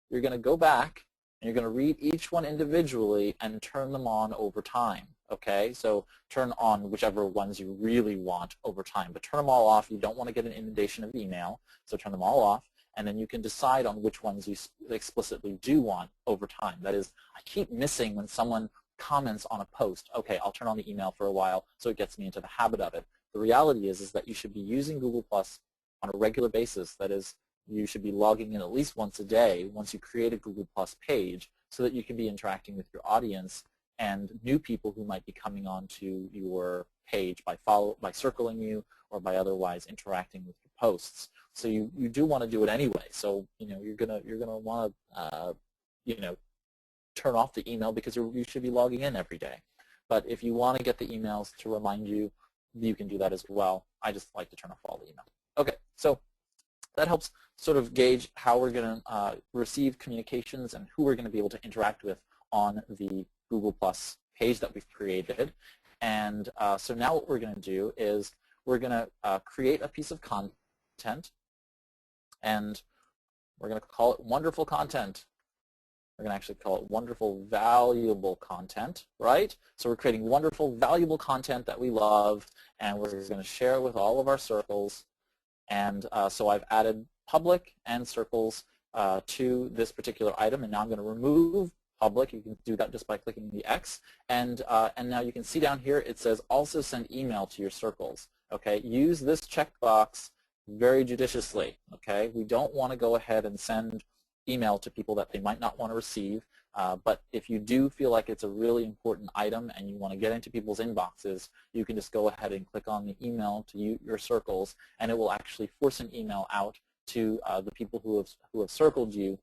you're going to go back and you're going to read each one individually and turn them on over time. Okay, so turn on whichever ones you really want over time, but turn them all off. You don't want to get an inundation of email, so turn them all off, and then you can decide on which ones you explicitly do want over time. That is, I keep missing when someone comments on a post. Okay, I'll turn on the email for a while so it gets me into the habit of it. The reality is that you should be using Google Plus on a regular basis. That is, you should be logging in at least once a day once you create a Google Plus page so that you can be interacting with your audience and new people who might be coming onto your page by circling you or by otherwise interacting with your posts. So you do want to do it anyway. So you know you're gonna want to you know, turn off the email because you should be logging in every day. But if you want to get the emails to remind you, you can do that as well. I just like to turn off all the email. Okay, so that helps sort of gauge how we're going to receive communications and who we're going to be able to interact with on the Google Plus page that we've created. And so now what we're going to do is we're going to create a piece of content, and we're going to call it wonderful content. We're going to actually call it wonderful, valuable content, right? So we're creating wonderful, valuable content that we love, and we're going to share it with all of our circles. And so I've added public and circles to this particular item, and now I'm going to remove public. You can do that just by clicking the X, and now you can see down here it says also send email to your circles. Okay, use this checkbox very judiciously. Okay, we don't want to go ahead and send email to people that they might not want to receive, but if you do feel like it's a really important item and you want to get into people's inboxes, you can just go ahead and click on the email to your circles, and it will actually force an email out to the people who have circled you,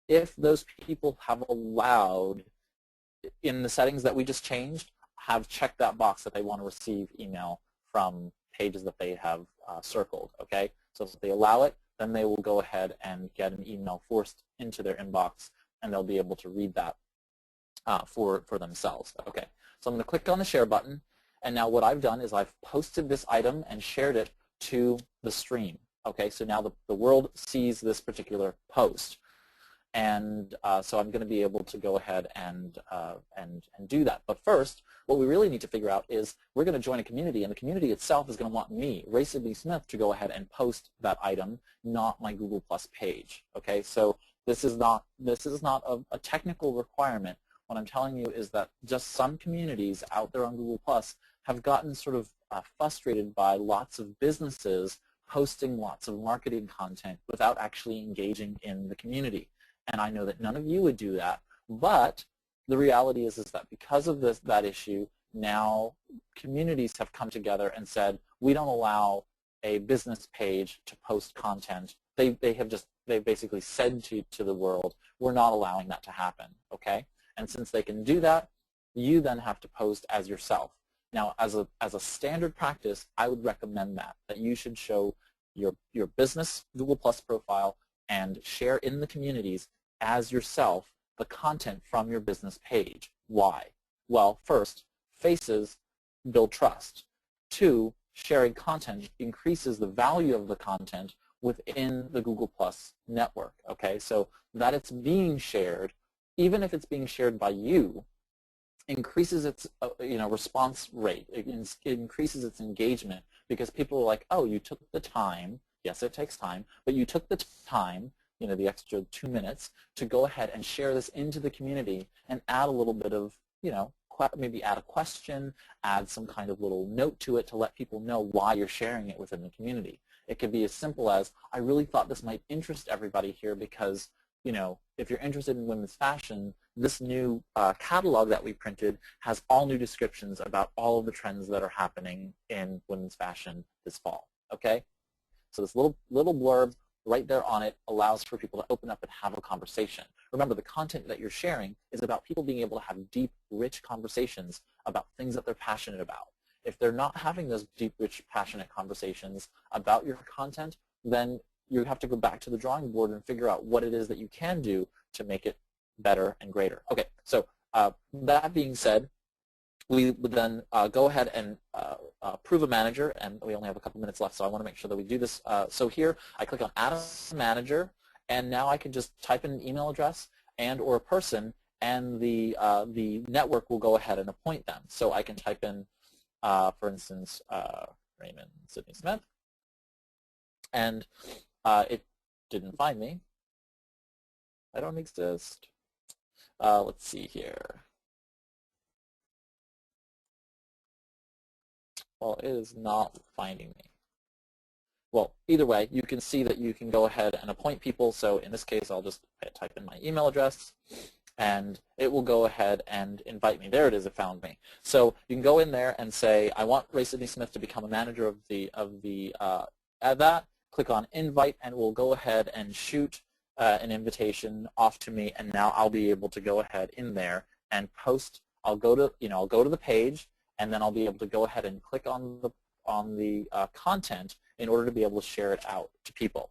if those people have allowed, in the settings that we just changed, have checked that box that they want to receive email from pages that they have circled. Okay, so if they allow it, then they will go ahead and get an email forced into their inbox, and they'll be able to read that for themselves. Okay, so I'm going to click on the share button, and now what I've done is I've posted this item and shared it to the stream. Okay, so now the world sees this particular post, and so I'm going to be able to go ahead and do that. But first, what we really need to figure out is we're going to join a community, and the community itself is going to want me, Ray Sidney Smith, to go ahead and post that item, not my Google Plus page. Okay, so this is not a technical requirement. What I'm telling you is that just some communities out there on Google Plus have gotten sort of frustrated by lots of businesses posting lots of marketing content without actually engaging in the community. And I know that none of you would do that, but the reality is that because of that issue, now communities have come together and said, we don't allow a business page to post content. They basically said to the world, we're not allowing that to happen, okay? And since they can do that, you then have to post as yourself. Now, as a standard practice, I would recommend that you should show your business Google Plus profile and share in the communities as yourself the content from your business page. Why? Well, first, faces build trust. Two, sharing content increases the value of the content within the Google Plus network. Okay, so that it's being shared, even if it's being shared by you, increases its response rate. It increases its engagement because people are like, oh, you took the time. Yes, it takes time, but you took the time, the extra 2 minutes, to go ahead and share this into the community and add a little bit of, maybe add a question, add some kind of little note to it to let people know why you're sharing it within the community. It could be as simple as, I really thought this might interest everybody here because, if you're interested in women's fashion, this new catalog that we printed has all new descriptions about all of the trends that are happening in women's fashion this fall. Okay? So this little blurb right there on it allows for people to open up and have a conversation. Remember, the content that you're sharing is about people being able to have deep, rich conversations about things that they're passionate about. If they're not having those deep, rich, passionate conversations about your content, then you have to go back to the drawing board and figure out what it is that you can do to make it better and greater. Okay, so that being said, we would then go ahead and approve a manager, and we only have a couple minutes left, so I want to make sure that we do this. So here, I click on Add a Manager, and now I can just type in an email address and or a person, and the network will go ahead and appoint them. So I can type in, for instance, Raymond Sidney Smith, and it didn't find me. I don't exist. Let's see here. Well, it is not finding me. Well, either way, you can see that you can go ahead and appoint people. So in this case, I'll just type in my email address, and it will go ahead and invite me. There it is. It found me. So you can go in there and say, I want Ray Sidney Smith to become a manager of add that. Click on invite, and we'll go ahead and shoot an invitation off to me. And now I'll be able to go ahead in there and post. I'll go to the page, and then I'll be able to go ahead and click on the content in order to be able to share it out to people.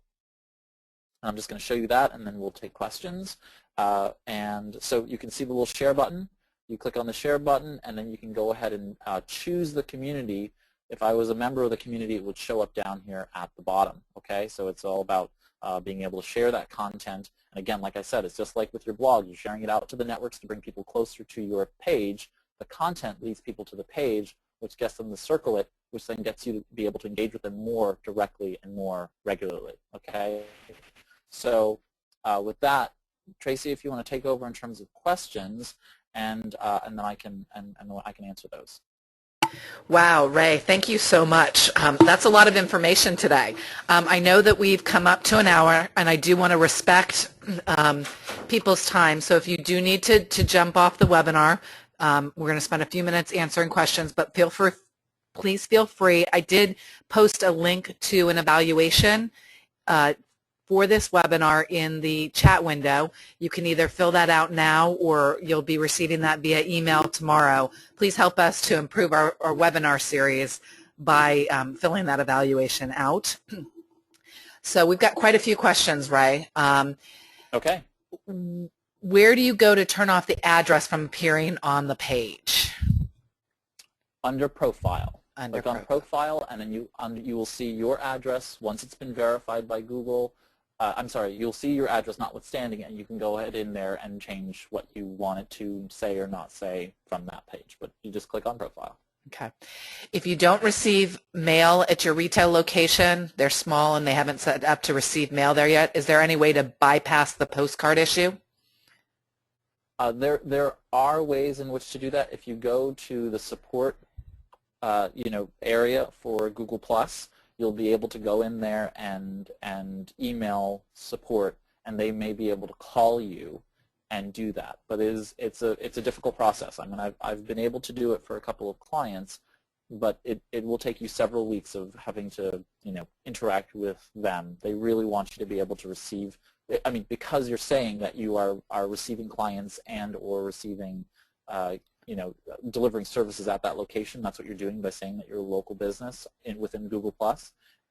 And I'm just going to show you that, and then we'll take questions. And so you can see the little share button. You click on the share button, and then you can go ahead and choose the community. If I was a member of the community, it would show up down here at the bottom. Okay, so it's all about being able to share that content. And again, like I said, it's just like with your blog. You're sharing it out to the networks to bring people closer to your page. The content leads people to the page, which gets them to circle it, which then gets you to be able to engage with them more directly and more regularly. Okay, so with that, Tracy, if you want to take over in terms of questions, and then I can answer those. Wow, Ray, thank you so much. That's a lot of information today. I know that we've come up to an hour, and I do want to respect people's time. So if you do need to jump off the webinar, we're going to spend a few minutes answering questions, but please feel free. I did post a link to an evaluation for this webinar in the chat window. You can either fill that out now or you'll be receiving that via email tomorrow. Please help us to improve our webinar series by filling that evaluation out. So we've got quite a few questions, Ray. Okay. Where do you go to turn off the address from appearing on the page? Under Profile. Click on Profile, and then you will see your address once it's been verified by Google. I'm sorry, you'll see your address notwithstanding it, and you can go ahead in there and change what you want it to say or not say from that page. But you just click on Profile. Okay. If you don't receive mail at your retail location, they're small and they haven't set up to receive mail there yet, is there any way to bypass the postcard issue? There are ways in which to do that. If you go to the support area for Google+, you'll be able to go in there and email support, and they may be able to call you and do that. But it's a difficult process. I mean, I've been able to do it for a couple of clients, but it will take you several weeks of having to interact with them. They really want you to be able to receive. I mean, because you're saying that you are receiving clients and or receiving delivering services at that location. That's what you're doing by saying that you're a local business within Google+.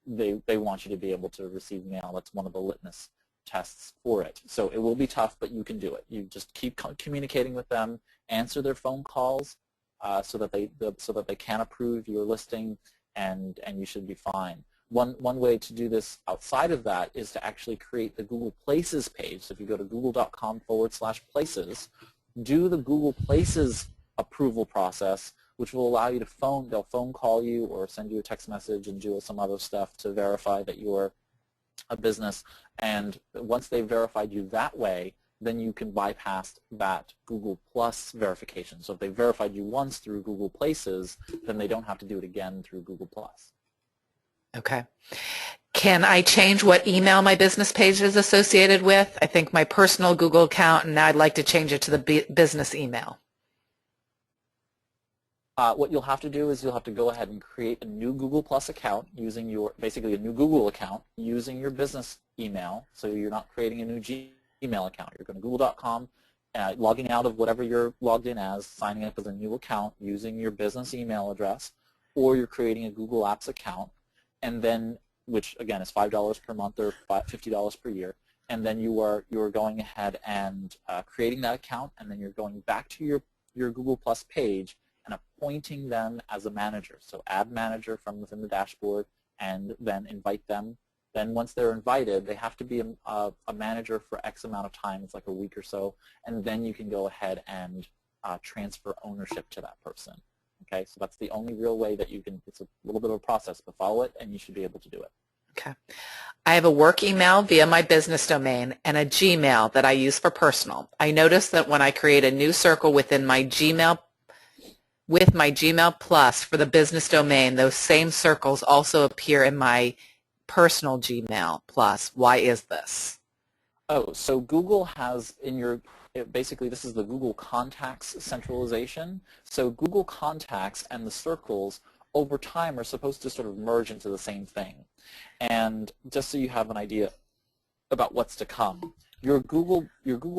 They want you to be able to receive mail. That's one of the litmus tests for it. So it will be tough, but you can do it. You just keep communicating with them, answer their phone calls so that they can approve your listing, and you should be fine. One way to do this outside of that is to actually create the Google Places page. So if you go to google.com/places, do the Google Places approval process, which will allow you to they'll phone call you or send you a text message and do some other stuff to verify that you're a business. And once they've verified you that way, then you can bypass that Google Plus verification. So if they verified you once through Google Places, then they don't have to do it again through Google Plus. Okay. Can I change what email my business page is associated with? I think my personal Google account, and now I'd like to change it to the business email. What you'll have to do is you'll have to go ahead and create a new Google Plus account using basically a new Google account using your business email. So you're not creating a new Gmail account. You're going to google.com, logging out of whatever you're logged in as, signing up as a new account using your business email address, or you're creating a Google Apps account, and then, which again is $5 per month or $50 per year, and then you're going ahead and creating that account, and then you're going back to your Google Plus page and appointing them as a manager. So add manager from within the dashboard, and then invite them. Then once they're invited, they have to be a manager for X amount of time. It's like a week or so, and then you can go ahead and transfer ownership to that person. Okay, so that's the only real way that you can. It's a little bit of a process, but follow it, and you should be able to do it. Okay. I have a work email via my business domain and a Gmail that I use for personal. I notice that when I create a new circle within my Gmail, with my Gmail Plus for the business domain, those same circles also appear in my personal Gmail Plus. Why is this? Oh, so Google has basically this is the Google Contacts centralization. So Google Contacts and the circles over time are supposed to sort of merge into the same thing. And just so you have an idea about what's to come, your Google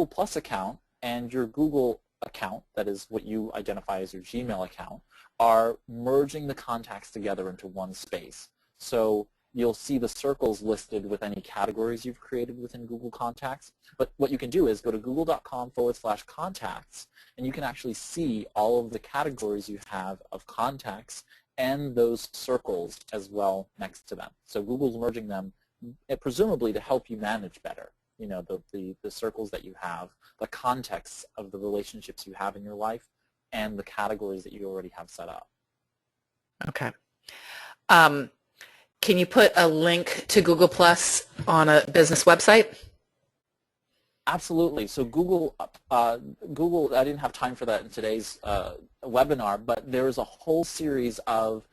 Plus account and your Google account, that is what you identify as your Gmail account, are merging the contacts together into one space. So you'll see the circles listed with any categories you've created within Google Contacts. But what you can do is go to google.com/contacts, and you can actually see all of the categories you have of contacts and those circles as well next to them. So Google's merging them presumably to help you manage better. You know, the circles that you have, the context of the relationships you have in your life, and the categories that you already have set up. Okay. Can you put a link to Google Plus on a business website? Absolutely. So Google, I didn't have time for that in today's webinar, but there is a whole series of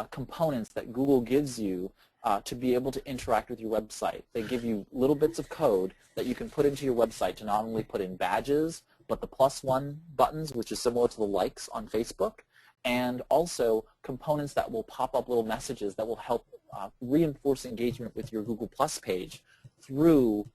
components that Google gives you to be able to interact with your website. They give you little bits of code that you can put into your website to not only put in badges, but the +1 buttons, which is similar to the likes on Facebook, and also components that will pop up little messages that will help reinforce engagement with your Google Plus page through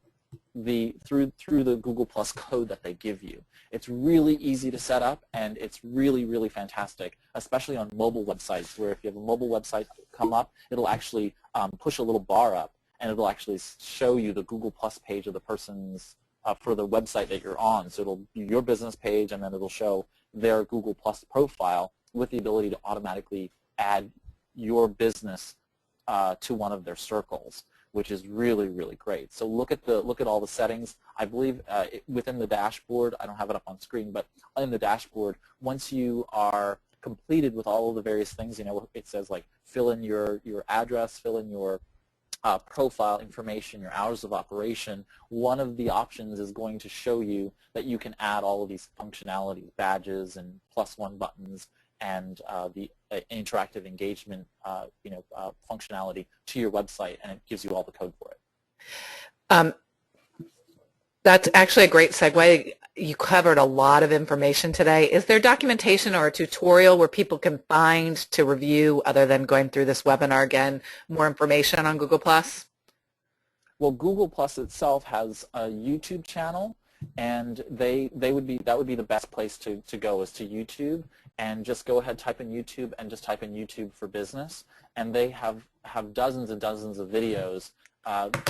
the Google Plus code that they give you. It's really easy to set up, and it's really, really fantastic, especially on mobile websites, where if you have a mobile website come up, it'll actually push a little bar up, and it'll actually show you the Google Plus page of the person's for the website that you're on. So it'll be your business page, and then it'll show their Google Plus profile with the ability to automatically add your business to one of their circles, which is really, really great. So look at all the settings. I believe within the dashboard, I don't have it up on screen, but in the dashboard, once you are completed with all of the various things, it says like fill in your address, fill in your profile information, your hours of operation. One of the options is going to show you that you can add all of these functionalities, badges and +1 buttons, and the interactive engagement functionality to your website, and it gives you all the code for it. That's actually a great segue. You covered a lot of information today. Is there documentation or a tutorial where people can find to review, other than going through this webinar again, more information on Google+? Well, Google Plus itself has a YouTube channel, and that would be the best place to go, is to YouTube, and just go ahead, type in YouTube, and just type in YouTube for Business, and they have dozens and dozens of videos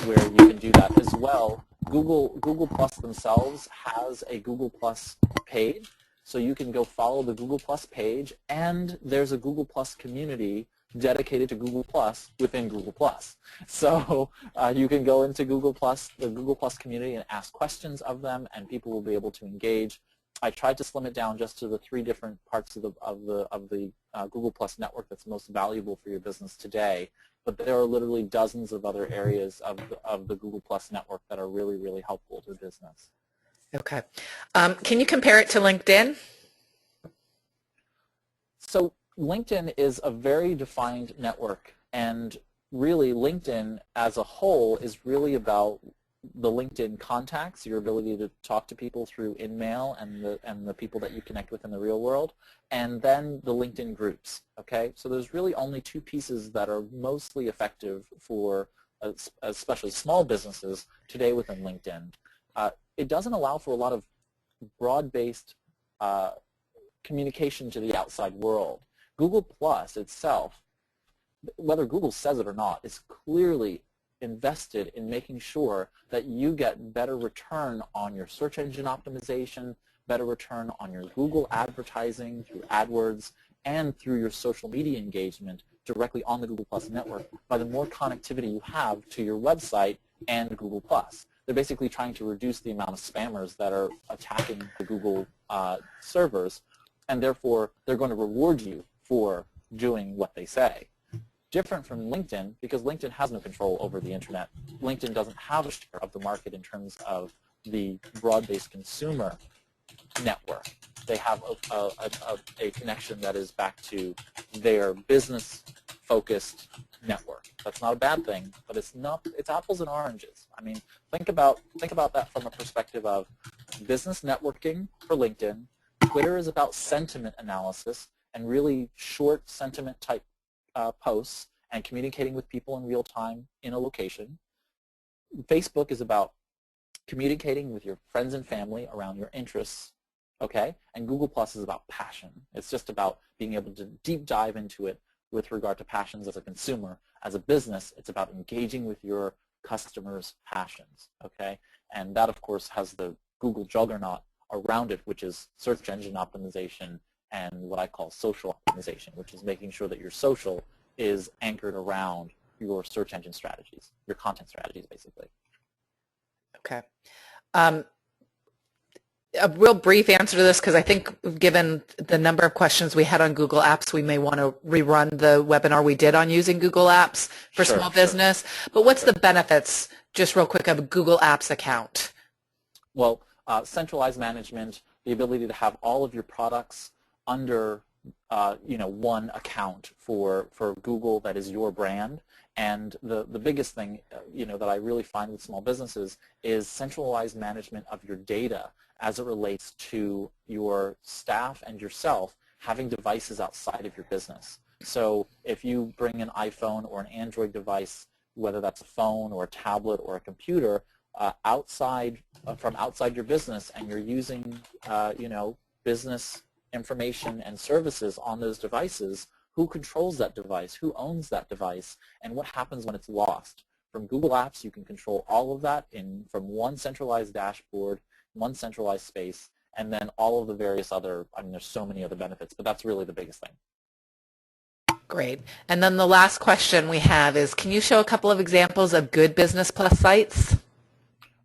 where you can do that as well. Google Plus themselves has a Google Plus page, so you can go follow the Google Plus page, and there's a Google Plus community dedicated to Google Plus within Google Plus. So you can go into Google Plus, the Google Plus community, and ask questions of them, and people will be able to engage. I tried to slim it down just to the 3 different parts of the Google Plus network that's most valuable for your business today. But there are literally dozens of other areas of the Google Plus network that are really, really helpful to business. Okay. Can you compare it to LinkedIn? So LinkedIn is a very defined network, and really LinkedIn as a whole is really about the LinkedIn contacts, your ability to talk to people through InMail and the people that you connect with in the real world, and then the LinkedIn groups. Okay, so there's really only 2 pieces that are mostly effective for especially small businesses today within LinkedIn. It doesn't allow for a lot of broad-based communication to the outside world. Google Plus itself, whether Google says it or not, is clearly invested in making sure that you get better return on your search engine optimization, better return on your Google advertising through AdWords, and through your social media engagement directly on the Google Plus network by the more connectivity you have to your website and Google Plus. They're basically trying to reduce the amount of spammers that are attacking the Google servers, and therefore they're going to reward you for doing what they say. Different from LinkedIn, because LinkedIn has no control over the internet. LinkedIn doesn't have a share of the market in terms of the broad-based consumer network. They have a connection that is back to their business-focused network. That's not a bad thing, but it's apples and oranges. I mean, think about that from a perspective of business networking for LinkedIn. Twitter is about sentiment analysis and really short sentiment type posts and communicating with people in real time in a location. Facebook is about communicating with your friends and family around your interests, okay? And Google Plus is about passion. It's just about being able to deep dive into it with regard to passions as a consumer. As a business, it's about engaging with your customers' passions, okay? And that, of course, has the Google juggernaut around it, which is search engine optimization and what I call social optimization, which is making sure that your social is anchored around your search engine strategies, your content strategies, basically. Okay. a real brief answer to this, because I think given the number of questions we had on Google Apps, we may want to rerun the webinar we did on using Google Apps for Sure, small business. But what's the benefits, just real quick, of a Google Apps account? Well, centralized management, the ability to have all of your products under one account for Google that is your brand. And the biggest thing that I really find with small businesses is centralized management of your data as it relates to your staff and yourself having devices outside of your business. So if you bring an iPhone or an Android device, whether that's a phone or a tablet or a computer, from outside your business, and you're using business information and services on those devices, who controls that device, who owns that device, and what happens when it's lost? From Google Apps, you can control all of that from one centralized dashboard, one centralized space, and then all of the various other, there's so many other benefits, but that's really the biggest thing. Great. And then the last question we have is, can you show a couple of examples of good Business Plus sites?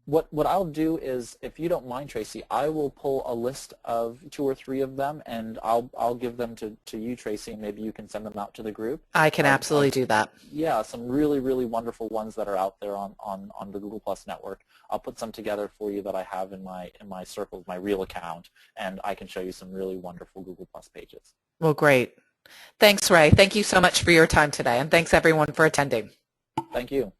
What I'll do is, if you don't mind, Tracy, I will pull a list of 2 or 3 of them, and I'll give them to you, Tracy, and maybe you can send them out to the group. I can absolutely do that. Yeah, some really, really wonderful ones that are out there on the Google Plus network. I'll put some together for you that I have in my circles, my real account, and I can show you some really wonderful Google Plus pages. Well, great. Thanks, Ray. Thank you so much for your time today, and thanks everyone for attending. Thank you.